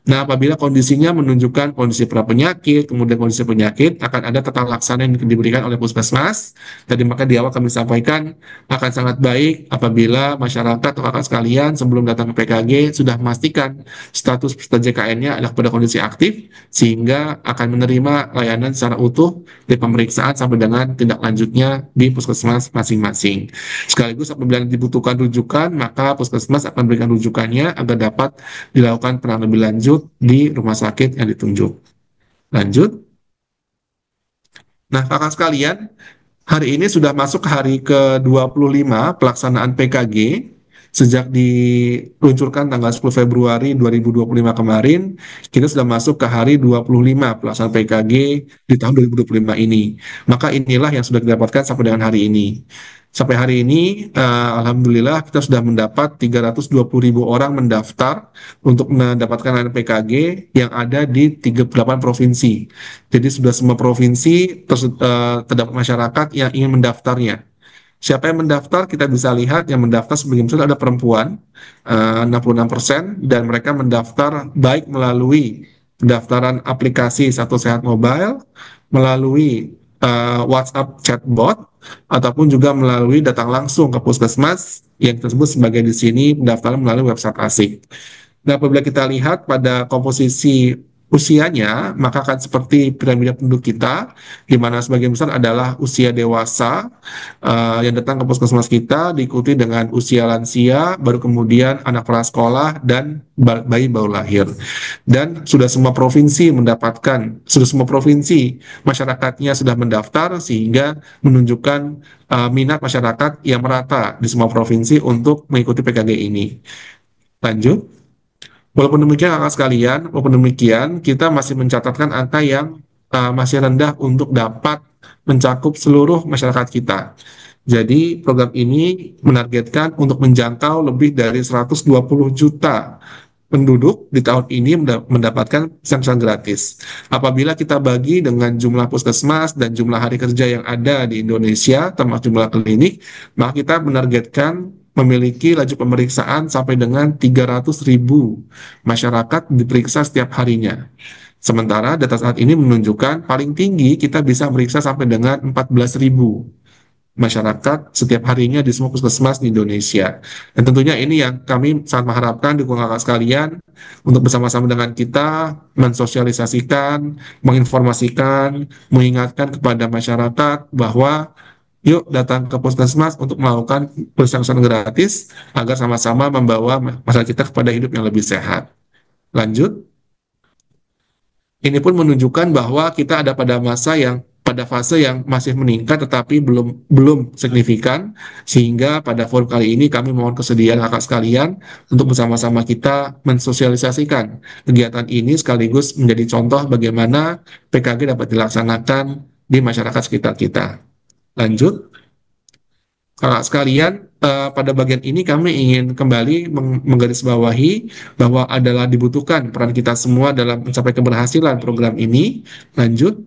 Nah, apabila kondisinya menunjukkan kondisi prapenyakit, kemudian kondisi penyakit, akan ada tata laksana yang diberikan oleh puskesmas. Tadi maka di awal kami sampaikan akan sangat baik apabila masyarakat atau kakak sekalian sebelum datang ke PKG sudah memastikan status peserta JKN-nya adalah pada kondisi aktif, sehingga akan menerima layanan secara utuh dari pemeriksaan sampai dengan tindak lanjutnya di puskesmas masing-masing. Sekaligus apabila dibutuhkan rujukan, maka puskesmas akan memberikan rujukannya agar dapat dilakukan penanganan lebih lanjut di rumah sakit yang ditunjuk. Lanjut. Nah, kakak sekalian, hari ini sudah masuk ke hari ke-25 pelaksanaan PKG sejak diluncurkan tanggal 10 Februari 2025 kemarin. Kita sudah masuk ke hari 25 pelaksanaan PKG di tahun 2025 ini. Maka inilah yang sudah didapatkan sampai dengan hari ini. Sampai hari ini, alhamdulillah kita sudah mendapat 320.000 orang mendaftar untuk mendapatkan layanan PKG yang ada di 38 provinsi. Jadi sudah semua provinsi terdapat masyarakat yang ingin mendaftarnya. Siapa yang mendaftar? Kita bisa lihat yang mendaftar sebagian besar ada perempuan, 66%, dan mereka mendaftar baik melalui pendaftaran aplikasi Satu Sehat Mobile, melalui WhatsApp chatbot, ataupun juga melalui datang langsung ke puskesmas yang tersebut sebagai di sini pendaftaran melalui website asik. Nah, apabila kita lihat pada komposisi usianya, maka akan seperti piramida penduduk kita, di mana sebagian besar adalah usia dewasa yang datang ke puskesmas kita, diikuti dengan usia lansia, baru kemudian anak prasekolah, dan bayi baru lahir. Dan sudah semua provinsi masyarakatnya sudah mendaftar, sehingga menunjukkan minat masyarakat yang merata di semua provinsi untuk mengikuti PKG ini. Lanjut. Walaupun demikian, kita masih mencatatkan angka yang masih rendah untuk dapat mencakup seluruh masyarakat kita. Jadi program ini menargetkan untuk menjangkau lebih dari 120 juta penduduk di tahun ini mendapatkan pesan gratis. Apabila kita bagi dengan jumlah puskesmas dan jumlah hari kerja yang ada di Indonesia, termasuk jumlah klinik, maka kita menargetkan memiliki laju pemeriksaan sampai dengan 300.000 masyarakat diperiksa setiap harinya. Sementara data saat ini menunjukkan paling tinggi kita bisa meriksa sampai dengan 14.000 masyarakat setiap harinya di semua puskesmas di Indonesia. Dan tentunya ini yang kami sangat mengharapkan dukungan kakak sekalian untuk bersama-sama dengan kita mensosialisasikan, menginformasikan, mengingatkan kepada masyarakat bahwa yuk datang ke puskesmas untuk melakukan pemeriksaan gratis agar sama-sama membawa masyarakat kita kepada hidup yang lebih sehat. Lanjut. Ini pun menunjukkan bahwa kita ada pada fase yang masih meningkat tetapi belum signifikan, sehingga pada forum kali ini kami mohon kesediaan kakak sekalian untuk bersama-sama kita mensosialisasikan kegiatan ini sekaligus menjadi contoh bagaimana PKG dapat dilaksanakan di masyarakat sekitar kita. Lanjut. Kakak sekalian, pada bagian ini kami ingin kembali menggarisbawahi bahwa adalah dibutuhkan peran kita semua dalam mencapai keberhasilan program ini. Lanjut.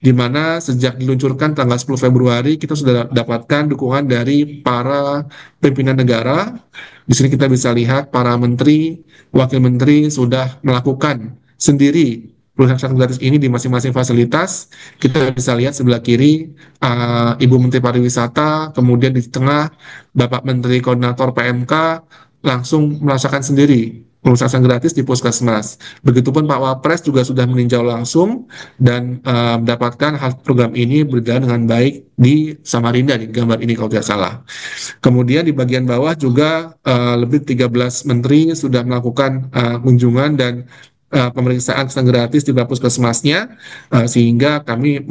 Di mana sejak diluncurkan tanggal 10 Februari kita sudah dapatkan dukungan dari para pimpinan negara. Di sini kita bisa lihat para menteri, wakil menteri sudah melakukan sendiri pemeriksaan gratis ini di masing-masing fasilitas. Kita bisa lihat sebelah kiri Ibu Menteri Pariwisata, kemudian di tengah Bapak Menteri Koordinator PMK langsung merasakan sendiri pemeriksaan gratis di puskesmas. Begitupun Pak Wapres juga sudah meninjau langsung dan mendapatkan program ini berjalan dengan baik di Samarinda, di gambar ini kalau tidak salah. Kemudian di bagian bawah juga lebih 13 menteri sudah melakukan kunjungan dan pemeriksaan gratis di puskesmasnya, sehingga kami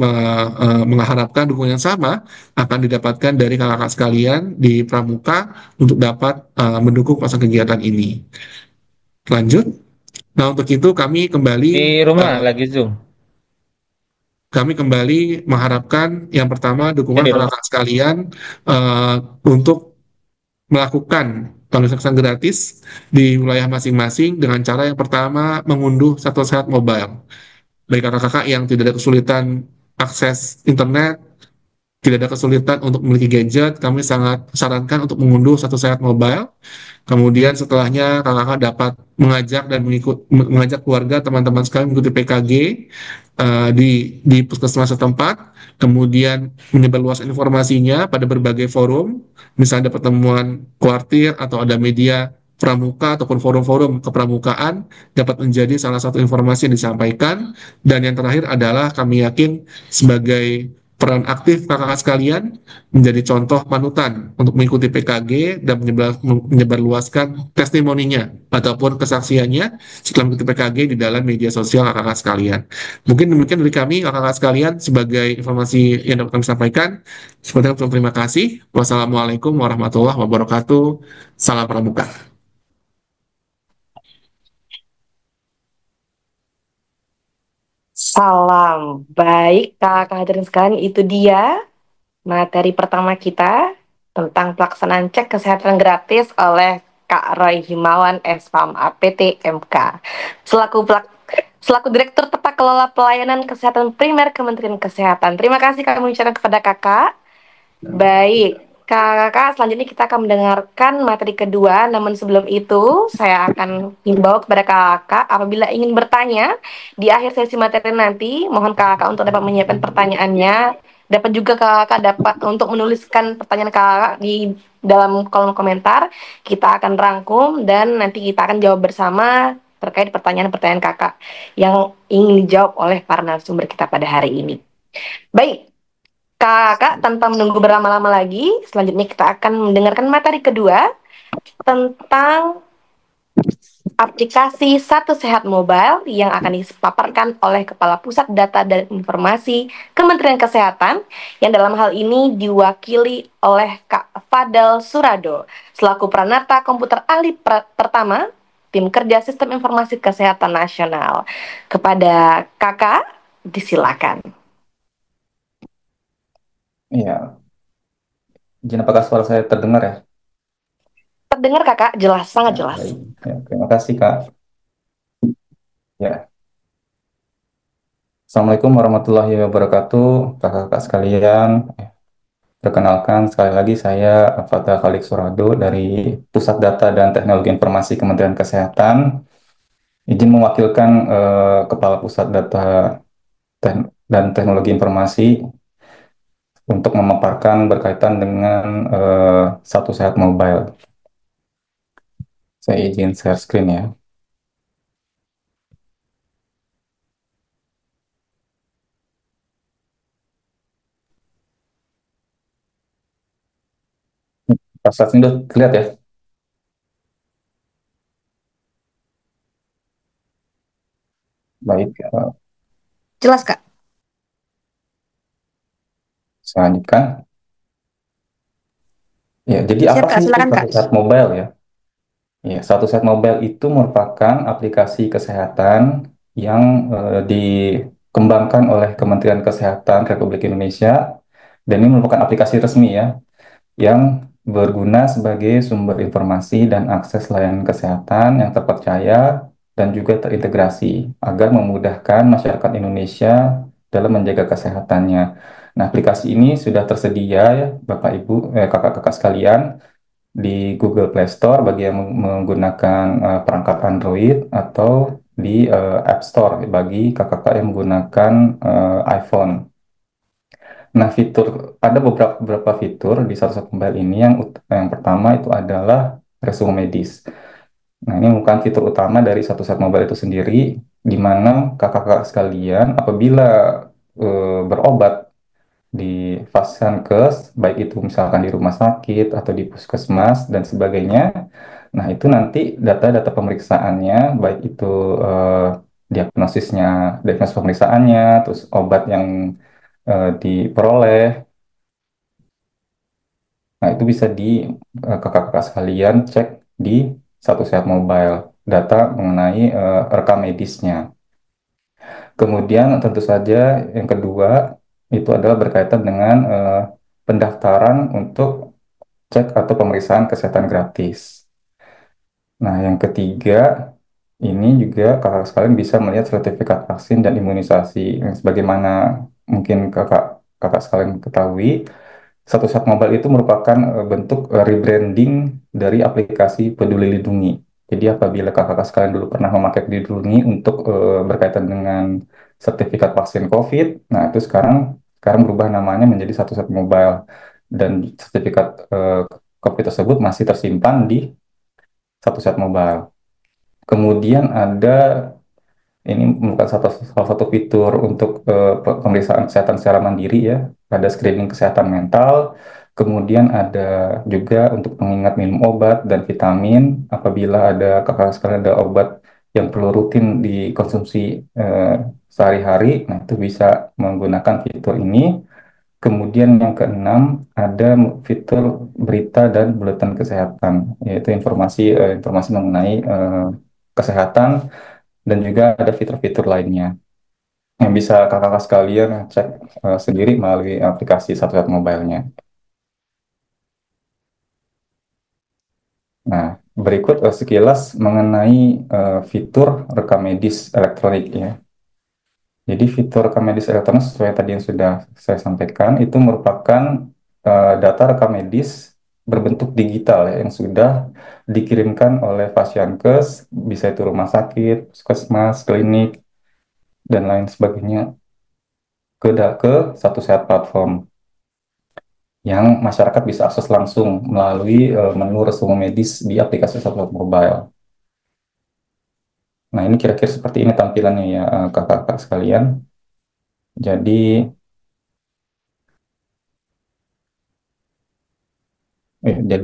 mengharapkan dukungan yang sama akan didapatkan dari kakak-kakak sekalian di Pramuka untuk dapat mendukung pelaksanaan kegiatan ini. Lanjut. Nah, untuk itu kami kembali Di rumah lagi Zoom. kami kembali mengharapkan yang pertama dukungan kakak-kakak sekalian untuk melakukan pemeriksaan gratis di wilayah masing-masing dengan cara yang pertama mengunduh Satu Sehat Mobile. Bagi kakak-kakak yang tidak ada kesulitan akses internet, tidak ada kesulitan untuk memiliki gadget, kami sangat sarankan untuk mengunduh Satu Sehat Mobile. Kemudian setelahnya kakak-kakak dapat mengajak dan mengajak keluarga teman-teman sekalian mengikuti PKG di puskesmas setempat, kemudian menyebarluas informasinya pada berbagai forum, misalnya ada pertemuan kuartir atau ada media pramuka ataupun forum-forum kepramukaan dapat menjadi salah satu informasi yang disampaikan. Dan yang terakhir adalah kami yakin sebagai peran aktif kakak-kakak sekalian menjadi contoh panutan untuk mengikuti PKG dan menyebarluaskan testimoninya ataupun kesaksiannya setelah mengikuti PKG di dalam media sosial kakak-kakak sekalian. Mungkin demikian dari kami kakak-kakak sekalian sebagai informasi yang dapat kami sampaikan. Seperti itu, terima kasih. Wassalamualaikum warahmatullahi wabarakatuh. Salam pramuka. Salam. Baik, kakak hadirin sekalian, itu dia materi pertama kita tentang pelaksanaan cek kesehatan gratis oleh Kak Roy Himawan, SPAM APT MK. Selaku Direktur Tata Kelola Pelayanan Kesehatan Primer Kementerian Kesehatan. Terima kasih kami ucapkan kepada kakak. Baik, kakak, selanjutnya kita akan mendengarkan materi kedua. Namun sebelum itu, saya akan himbau kepada kakak apabila ingin bertanya di akhir sesi materi nanti, mohon kakak untuk dapat menyiapkan pertanyaannya. Dapat juga kakak dapat untuk menuliskan pertanyaan kakak di dalam kolom komentar. Kita akan rangkum dan nanti kita akan jawab bersama terkait pertanyaan-pertanyaan kakak yang ingin dijawab oleh para narasumber kita pada hari ini. Baik, kakak, tanpa menunggu berlama-lama lagi, selanjutnya kita akan mendengarkan materi kedua tentang aplikasi Satu Sehat Mobile yang akan dipaparkan oleh Kepala Pusat Data dan Informasi Kementerian Kesehatan yang dalam hal ini diwakili oleh Kak Fadel Surado selaku Pranata Komputer Ahli pertama Tim Kerja Sistem Informasi Kesehatan Nasional. Kepada kakak, disilakan. Iya. Izin apakah suara saya terdengar ya? Terdengar kakak, jelas, sangat jelas. Baik. Ya, terima kasih Kak. Ya. Assalamualaikum warahmatullahi wabarakatuh, kakak-kakak sekalian. Perkenalkan sekali lagi saya Fadel Khalik Surado dari Pusat Data dan Teknologi Informasi Kementerian Kesehatan. Izin mewakilkan Kepala Pusat Data dan Teknologi Informasi untuk memaparkan berkaitan dengan Satu Sehat Mobile. Saya izin share screen ya. Presentasinya sudah terlihat ya? Baik, Jelas Kak. saya lanjutkan. Ya, jadi apa Kak, sih itu silakan, Kak. Satu Sehat Mobile ya? Ya, Satu Sehat Mobile itu merupakan aplikasi kesehatan yang dikembangkan oleh Kementerian Kesehatan Republik Indonesia, dan ini merupakan aplikasi resmi ya, yang berguna sebagai sumber informasi dan akses layanan kesehatan yang terpercaya dan juga terintegrasi agar memudahkan masyarakat Indonesia dalam menjaga kesehatannya. Nah, aplikasi ini sudah tersedia ya, Bapak Ibu, kakak-kakak sekalian, di Google Play Store bagi yang menggunakan perangkat Android atau di App Store bagi kakak-kakak yang menggunakan iPhone. Nah, ada beberapa fitur di Satu Sehat Mobile ini. Yang pertama itu adalah resume medis. Nah, ini bukan fitur utama dari Satu Sehat Mobile itu sendiri, di mana kakak-kakak sekalian apabila berobat di Vaskes, baik itu misalkan di rumah sakit atau di puskesmas dan sebagainya. Nah, itu nanti data-data pemeriksaannya, baik itu diagnosis pemeriksaannya, terus obat yang diperoleh. Nah, itu bisa kakak-kakak sekalian cek di Satu Sehat Mobile, data mengenai rekam medisnya. Kemudian tentu saja yang kedua itu adalah berkaitan dengan pendaftaran untuk cek atau pemeriksaan kesehatan gratis. Nah, yang ketiga, ini juga kakak sekalian bisa melihat sertifikat vaksin dan imunisasi. Sebagaimana mungkin kakak sekalian ketahui, Satu Sat Mobile itu merupakan bentuk rebranding dari aplikasi Peduli Lindungi. Jadi apabila kakak sekalian dulu pernah memakai Peduli Lindungi untuk berkaitan dengan sertifikat vaksin COVID, nah itu sekarang berubah namanya menjadi Satu Sat Mobile, dan sertifikat COVID tersebut masih tersimpan di Satu Sat Mobile. Kemudian ini merupakan salah satu fitur untuk pemeriksaan kesehatan secara mandiri ya. Ada screening kesehatan mental, kemudian ada juga untuk pengingat minum obat dan vitamin. Apabila ada kakak sekalian ada obat yang perlu rutin dikonsumsi sehari-hari, nah itu bisa menggunakan fitur ini. Kemudian yang keenam ada fitur berita dan buletin kesehatan, yaitu informasi mengenai kesehatan, dan juga ada fitur-fitur lainnya yang bisa kakak-kakak sekalian cek sendiri melalui aplikasi Satu Sat Mobile-nya. Nah, berikut sekilas mengenai fitur rekam medis elektronik ya. Jadi fitur rekam medis elektronik sesuai tadi yang sudah saya sampaikan itu merupakan data rekam medis berbentuk digital ya, yang sudah dikirimkan oleh Fasiankes, bisa itu rumah sakit, puskesmas, klinik, dan lain sebagainya ke Satu Sehat platform yang masyarakat bisa akses langsung melalui menu resume medis di aplikasi Satu Sehat Mobile. Nah, ini kira-kira seperti ini tampilannya ya kakak-kakak sekalian. Jadi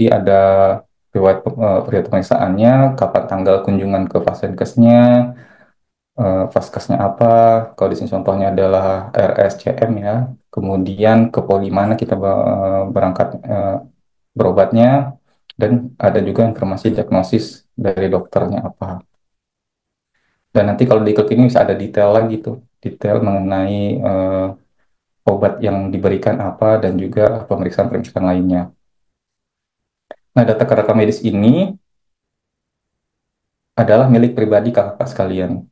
ada riwayat pemeriksaannya, kapan tanggal kunjungan ke Fasiankesnya, vaskesnya apa, kalau di sini contohnya adalah RSCM ya, kemudian ke poli mana kita berangkat berobatnya, dan ada juga informasi diagnosis dari dokternya apa. Dan nanti kalau diklik ini bisa ada detail lagi tuh, detail mengenai obat yang diberikan apa dan juga pemeriksaan-pemeriksaan lainnya. Nah, data rekam medis ini adalah milik pribadi kakak sekalian.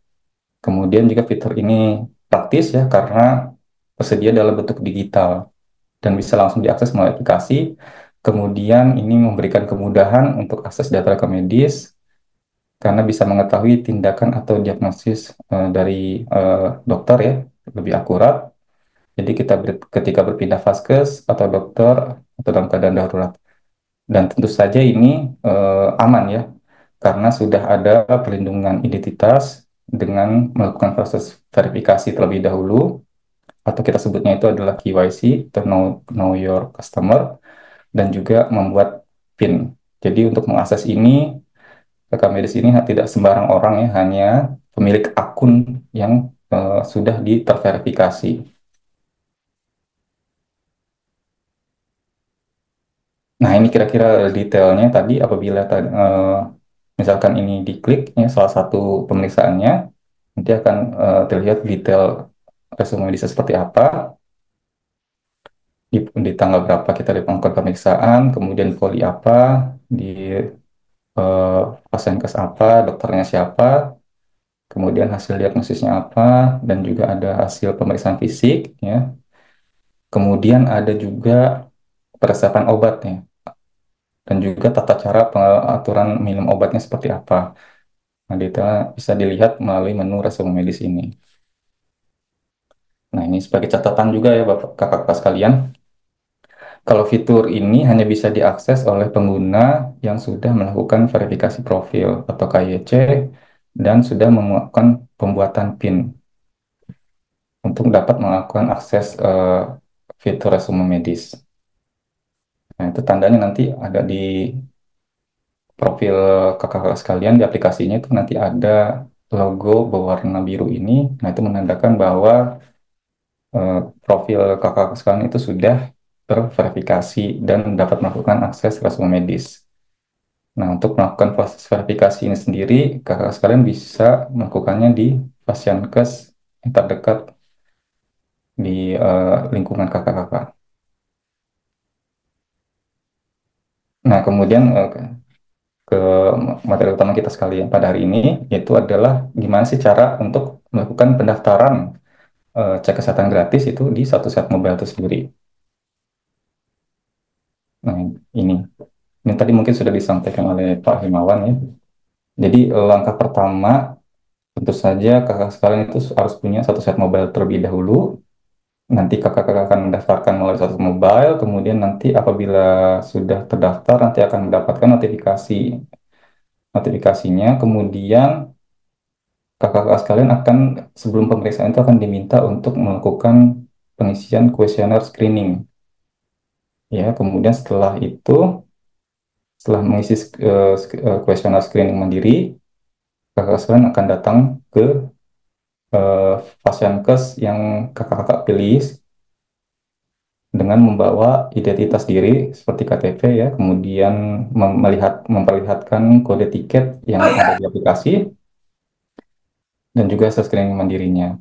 Kemudian juga fitur ini praktis ya karena tersedia dalam bentuk digital dan bisa langsung diakses melalui aplikasi. Kemudian ini memberikan kemudahan untuk akses data rekam medis karena bisa mengetahui tindakan atau diagnosis dari dokter ya lebih akurat. Jadi ketika berpindah vaskes atau dokter atau dalam keadaan darurat. Dan tentu saja ini aman ya karena sudah ada perlindungan identitas dengan melakukan proses verifikasi terlebih dahulu, atau kita sebutnya itu adalah KYC atau know Your Customer, dan juga membuat PIN. Jadi untuk mengakses ini, rekam medis ini tidak sembarang orang ya, hanya pemilik akun yang sudah terverifikasi. Nah, ini kira-kira detailnya tadi apabila misalkan ini diklik ya salah satu pemeriksaannya, nanti akan terlihat detail resume medisnya seperti apa, di tanggal berapa kita melakukan pemeriksaan, kemudian poli apa, di Fasiankes apa, dokternya siapa, kemudian hasil diagnosisnya apa, dan juga ada hasil pemeriksaan fisik ya. Kemudian ada juga persiapan obatnya dan juga tata cara pengaturan minum obatnya seperti apa. Nah, detail bisa dilihat melalui menu resume medis ini. Nah, ini sebagai catatan juga ya Bapak Kakak-kakak sekalian. Kalau fitur ini hanya bisa diakses oleh pengguna yang sudah melakukan verifikasi profil atau KYC dan sudah melakukan pembuatan PIN untuk dapat melakukan akses fitur resume medis. Nah, itu tandanya nanti ada di profil kakak-kakak sekalian di aplikasinya, itu nanti ada logo berwarna biru ini. Nah, itu menandakan bahwa profil kakak sekalian itu sudah terverifikasi dan dapat melakukan akses resume medis. Nah, untuk melakukan proses verifikasi ini sendiri, kakak sekalian bisa melakukannya di Fasiankes yang terdekat di lingkungan kakak-kakak. Nah, kemudian ke materi utama kita sekalian pada hari ini, yaitu adalah gimana sih cara untuk melakukan pendaftaran cek kesehatan gratis itu di satu set mobile itu sendiri. Nah, ini ini tadi mungkin sudah disampaikan oleh Pak Himawan ya. Jadi langkah pertama tentu saja kakak sekalian itu harus punya satu set mobile terlebih dahulu. Nanti kakak-kakak akan mendaftarkan melalui satu mobile, kemudian nanti apabila sudah terdaftar nanti akan mendapatkan notifikasinya, kemudian kakak-kakak sekalian akan sebelum pemeriksaan itu akan diminta untuk melakukan pengisian kuesioner screening. Ya, kemudian setelah mengisi kuesioner screening mandiri, kakak sekalian akan datang ke Fasiankes yang kakak-kakak pilih dengan membawa identitas diri seperti KTP ya, kemudian memperlihatkan kode tiket yang ada di aplikasi dan juga hasil screening mandirinya.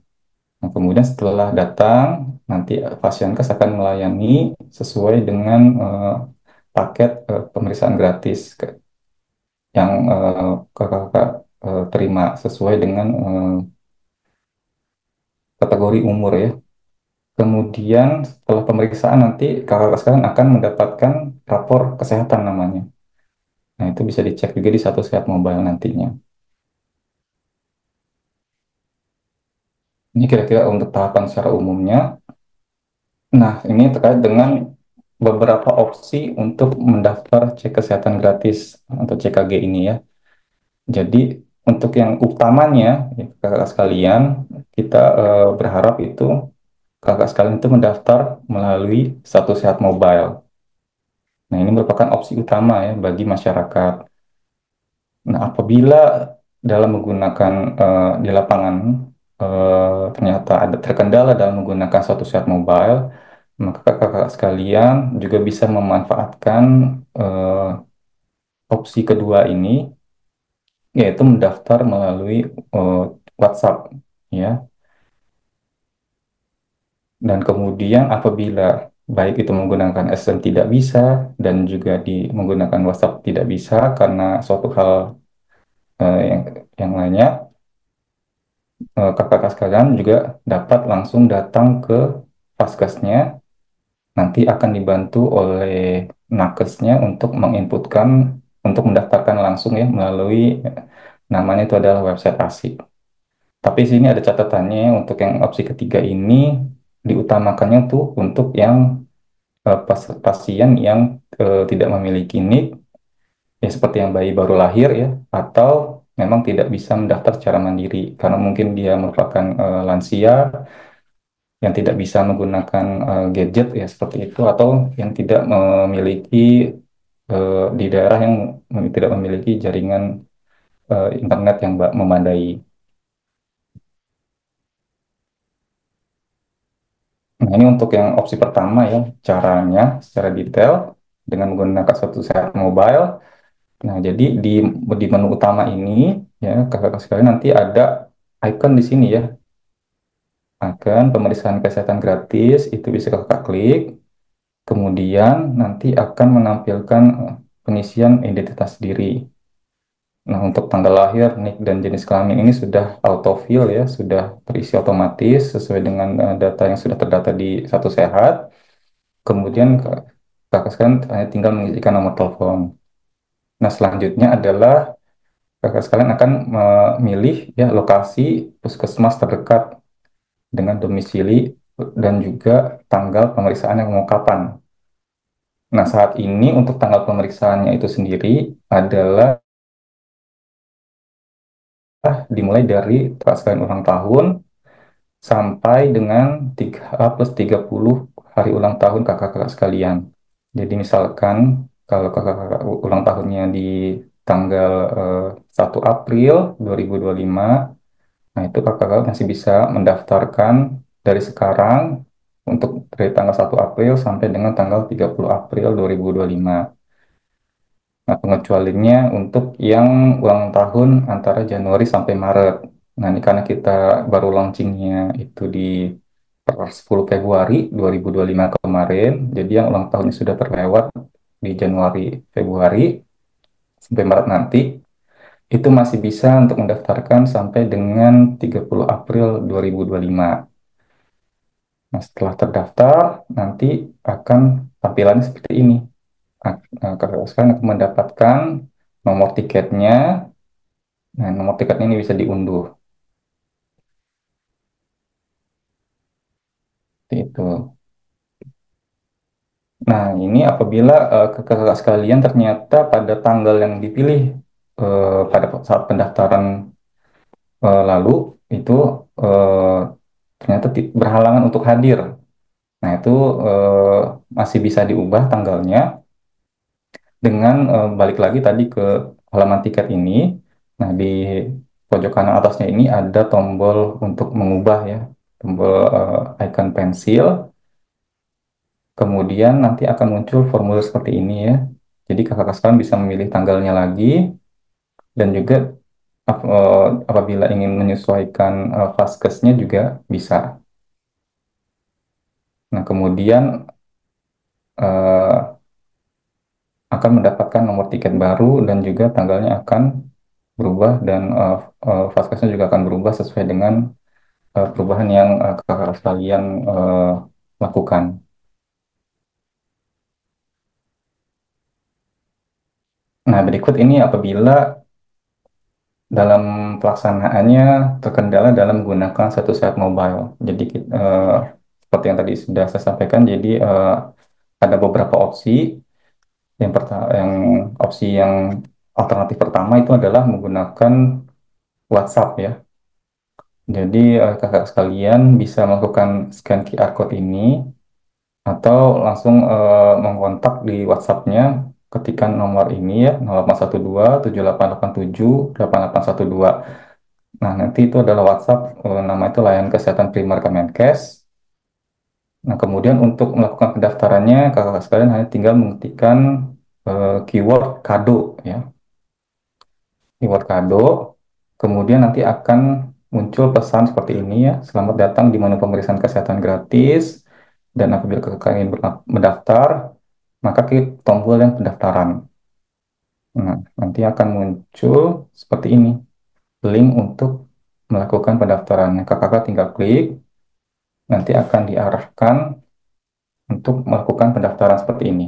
Nah, kemudian setelah datang, nanti Fasiankes akan melayani sesuai dengan paket pemeriksaan gratis yang kakak-kakak terima sesuai dengan kategori umur ya. Kemudian setelah pemeriksaan nanti kakak-kakak sekalian akan mendapatkan rapor kesehatan namanya. Nah, itu bisa dicek juga di satu set mobile nantinya. Ini kira-kira untuk tahapan secara umumnya. Nah, ini terkait dengan beberapa opsi untuk mendaftar cek kesehatan gratis atau CKG ini ya. Jadi untuk yang utamanya, ya, kakak sekalian, kita berharap itu kakak sekalian itu mendaftar melalui satu sehat mobile. Nah, ini merupakan opsi utama ya bagi masyarakat. Nah, apabila dalam menggunakan di lapangan ternyata ada terkendala dalam menggunakan satu sehat mobile, maka kakak sekalian juga bisa memanfaatkan opsi kedua ini, yaitu mendaftar melalui WhatsApp, ya. Dan kemudian apabila baik itu menggunakan SM tidak bisa dan juga menggunakan WhatsApp tidak bisa karena suatu hal yang lainnya, kakak-kakak sekalian juga dapat langsung datang ke Faskesnya. Nanti akan dibantu oleh nakesnya untuk menginputkan, untuk mendaftarkan langsung ya melalui namanya itu adalah website ASIP. Tapi sini ada catatannya untuk yang opsi ketiga ini diutamakannya tuh untuk yang pasien yang tidak memiliki NIK, ya seperti yang bayi baru lahir ya, atau memang tidak bisa mendaftar secara mandiri karena mungkin dia merupakan lansia yang tidak bisa menggunakan gadget ya seperti itu, atau yang tidak memiliki di daerah yang tidak memiliki jaringan internet yang memadai. Nah, ini untuk yang opsi pertama ya, caranya secara detail dengan menggunakan satu set mobile. Nah, jadi di menu utama ini ya kakak-kakak sekalian nanti ada icon di sini ya. Icon pemeriksaan kesehatan gratis itu bisa kakak klik. Kemudian nanti akan menampilkan pengisian identitas diri. Nah, untuk tanggal lahir, NIK, dan jenis kelamin ini sudah autofill ya, sudah terisi otomatis sesuai dengan data yang sudah terdata di Satu Sehat. Kemudian kakak sekalian hanya tinggal mengisikan nomor telepon. Nah, selanjutnya adalah kakak sekalian akan memilih ya lokasi puskesmas terdekat dengan domisili dan juga tanggal pemeriksaan yang mau kapan. Nah, saat ini untuk tanggal pemeriksaannya itu sendiri adalah dimulai dari sekalian ulang tahun sampai dengan 3+30 hari ulang tahun kakak-kakak sekalian. Jadi misalkan kalau kakak-kakak ulang tahunnya di tanggal 1 April 2025, nah itu kakak-kakak masih bisa mendaftarkan dari sekarang untuk dari tanggal 1 April sampai dengan tanggal 30 April 2025. Nah, pengecualiannya untuk yang ulang tahun antara Januari sampai Maret. Nah, ini karena kita baru launchingnya itu di per 10 Februari 2025 kemarin, jadi yang ulang tahunnya sudah terlewat di Januari, Februari, sampai Maret nanti, itu masih bisa untuk mendaftarkan sampai dengan 30 April 2025. Nah, setelah terdaftar, nanti akan tampilannya seperti ini. Kakak sekarang akan mendapatkan nomor tiketnya. Nah, nomor tiketnya ini bisa diunduh. Seperti itu. Nah, ini apabila kakak sekalian ternyata pada tanggal yang dipilih pada saat pendaftaran lalu itu eh, ternyata berhalangan untuk hadir. Nah, itu eh, masih bisa diubah tanggalnya dengan balik lagi tadi ke halaman tiket ini. Nah, di pojok kanan atasnya ini ada tombol untuk mengubah ya, tombol icon pensil. Kemudian nanti akan muncul formulir seperti ini ya. Jadi kakak sekalian bisa memilih tanggalnya lagi dan juga apabila ingin menyesuaikan vaskesnya juga bisa. Nah, kemudian eh, akan mendapatkan nomor tiket baru dan juga tanggalnya akan berubah dan vaskesnya juga akan berubah sesuai dengan perubahan yang kakak sekalian lakukan. Nah, berikut ini apabila dalam pelaksanaannya terkendala dalam menggunakan satu set mobile. Jadi seperti yang tadi sudah saya sampaikan, jadi ada beberapa opsi. Yang opsi yang alternatif pertama itu adalah menggunakan WhatsApp ya. Jadi kakak sekalian bisa melakukan scan QR code ini atau langsung mengontak di WhatsApp-nya ketikkan nomor ini ya 0812 7887 8812. Nah, nanti itu adalah WhatsApp, nama itu layanan kesehatan primer Kemenkes. Nah, kemudian untuk melakukan pendaftarannya, kakak sekalian hanya tinggal mengetikkan keyword kado ya, keyword kado. Kemudian nanti akan muncul pesan seperti ini ya, selamat datang di menu pemeriksaan kesehatan gratis. Dan apabila kakak ingin mendaftar, maka klik tombol yang pendaftaran. Nah, nanti akan muncul seperti ini, link untuk melakukan pendaftaran. Kakak tinggal klik, nanti akan diarahkan untuk melakukan pendaftaran seperti ini.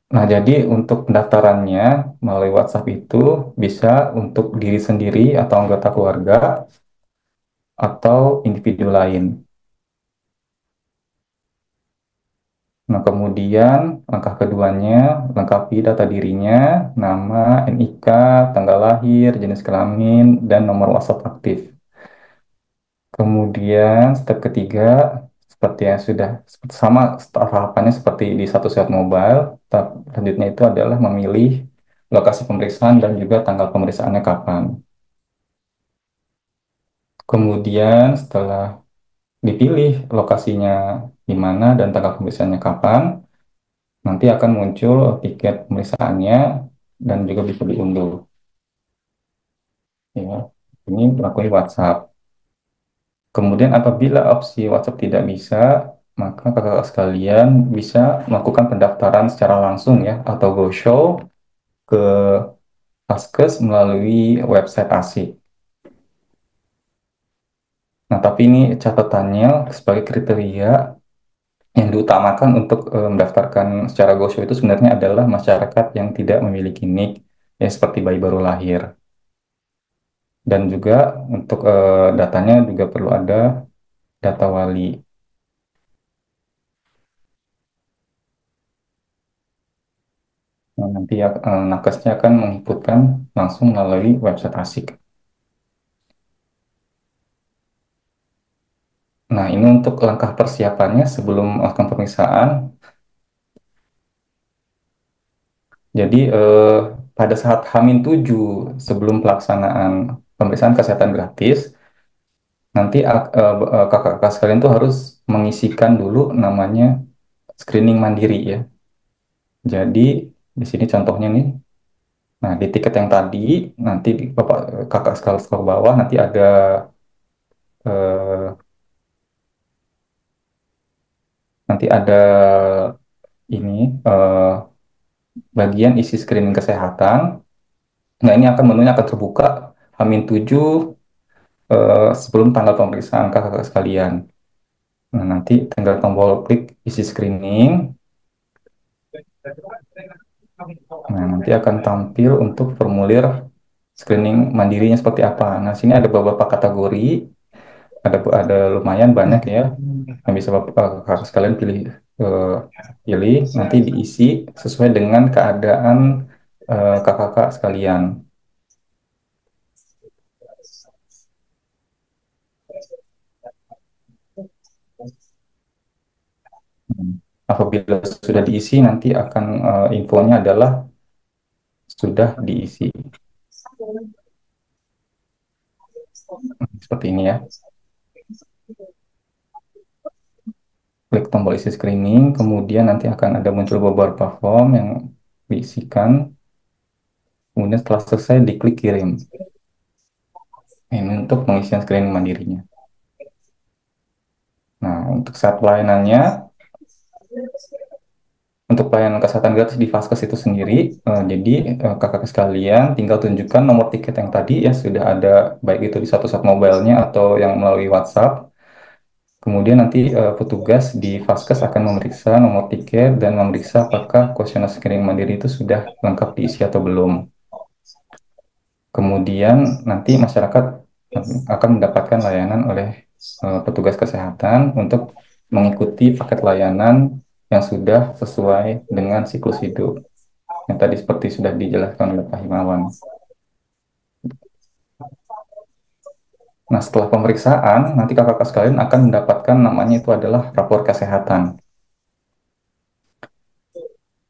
Nah, jadi untuk pendaftarannya melalui WhatsApp itu bisa untuk diri sendiri atau anggota keluarga atau individu lain. Nah, kemudian langkah keduanya, lengkapi data dirinya, nama, NIK, tanggal lahir, jenis kelamin, dan nomor WhatsApp aktif. Kemudian step ketiga, seperti yang sudah sama tahapannya seperti di satu set mobile, tahap selanjutnya itu adalah memilih lokasi pemeriksaan dan juga tanggal pemeriksaannya kapan. Kemudian setelah dipilih lokasinya di mana dan tanggal pemeriksaannya kapan, nanti akan muncul tiket pemeriksaannya dan juga bisa diunduh. Ya, ini melalui WhatsApp. Kemudian apabila opsi WhatsApp tidak bisa, maka kakak sekalian bisa melakukan pendaftaran secara langsung ya atau go show ke Vaskes melalui website ASIK. Nah, tapi ini catatannya sebagai kriteria yang diutamakan untuk mendaftarkan secara go show itu sebenarnya adalah masyarakat yang tidak memiliki NIK ya seperti bayi baru lahir. Dan juga untuk datanya juga perlu ada data wali. Nah, nanti nakesnya akan menginputkan langsung melalui website ASIK. Nah, ini untuk langkah persiapannya sebelum melakukan pemeriksaan. Jadi, pada saat H-7 sebelum pelaksanaan pemeriksaan kesehatan gratis, nanti kakak-kakak sekalian tuh harus mengisikan dulu namanya screening mandiri ya. Jadi, di sini contohnya nih, Nah, di tiket yang tadi, nanti Bapak Kakak scroll bawah, nanti ada eh, nanti ada ini bagian isi screening kesehatan. Nah, ini menunya akan terbuka H-7 sebelum tanggal pemeriksaan kakak sekalian. Nah, nanti tinggal tombol klik isi screening. Nah, nanti akan tampil untuk formulir screening mandirinya seperti apa. Nah, sini ada beberapa kategori, ada lumayan banyak ya, yang bisa kakak sekalian eh, pilih, nanti diisi sesuai dengan keadaan kakak sekalian. Apabila sudah diisi, nanti akan infonya adalah sudah diisi. Seperti ini ya. Klik tombol isi screening, kemudian nanti akan ada muncul beberapa form yang diisikan. Kemudian setelah selesai, diklik kirim. Ini untuk pengisian screening mandirinya. Nah, untuk saat pelayanannya, untuk pelayanan kesehatan gratis di Vaskes itu sendiri, jadi kakak sekalian tinggal tunjukkan nomor tiket yang tadi ya sudah ada, baik itu di satu saat mobile-nya atau yang melalui WhatsApp. Kemudian nanti petugas di Vaskes akan memeriksa nomor tiket dan memeriksa apakah kuesioner screening mandiri itu sudah lengkap diisi atau belum. Kemudian nanti masyarakat akan mendapatkan layanan oleh petugas kesehatan untuk mengikuti paket layanan yang sudah sesuai dengan siklus hidup. Yang tadi seperti sudah dijelaskan oleh Pak Himawan. Nah, setelah pemeriksaan, nanti kakak-kakak sekalian akan mendapatkan namanya itu adalah rapor kesehatan,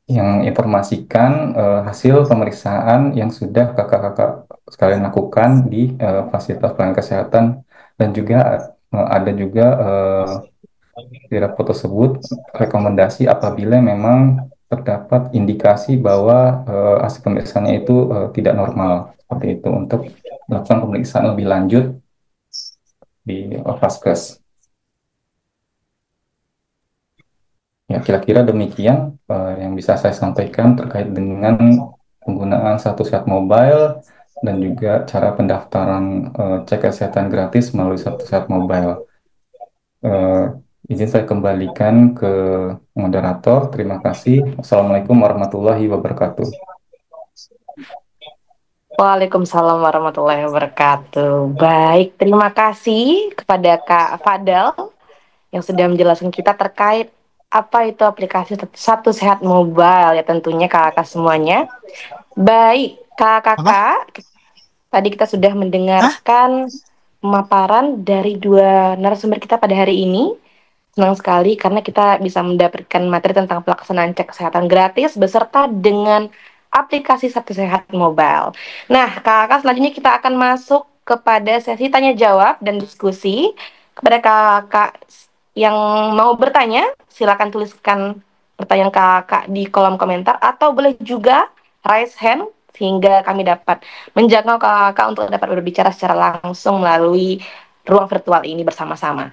yang informasikan hasil pemeriksaan yang sudah kakak-kakak sekalian lakukan di fasilitas pelayanan kesehatan, dan juga ada juga di rapor tersebut rekomendasi apabila memang terdapat indikasi bahwa hasil pemeriksaannya itu tidak normal, seperti itu, untuk melakukan pemeriksaan lebih lanjut di Vaskes. Ya, kira-kira demikian yang bisa saya sampaikan terkait dengan penggunaan satu sehat mobile dan juga cara pendaftaran cek kesehatan gratis melalui satu sehat mobile. Izin saya kembalikan ke moderator. Terima kasih. Assalamualaikum warahmatullahi wabarakatuh. Waalaikumsalam warahmatullahi wabarakatuh. Baik, terima kasih kepada Kak Fadal yang sudah menjelaskan kita terkait apa itu aplikasi Satu Sehat Mobile ya, tentunya kakak semuanya. Baik, kakak, tadi kita sudah mendengarkan pemaparan dari dua narasumber kita pada hari ini. Senang sekali karena kita bisa mendapatkan materi tentang pelaksanaan cek kesehatan gratis beserta dengan aplikasi Satu Sehat Mobile. Nah, kakak, selanjutnya kita akan masuk kepada sesi tanya jawab dan diskusi. Kepada kakak yang mau bertanya, silakan tuliskan pertanyaan kakak di kolom komentar atau boleh juga raise hand sehingga kami dapat menjangkau kakak untuk dapat berbicara secara langsung melalui ruang virtual ini bersama-sama.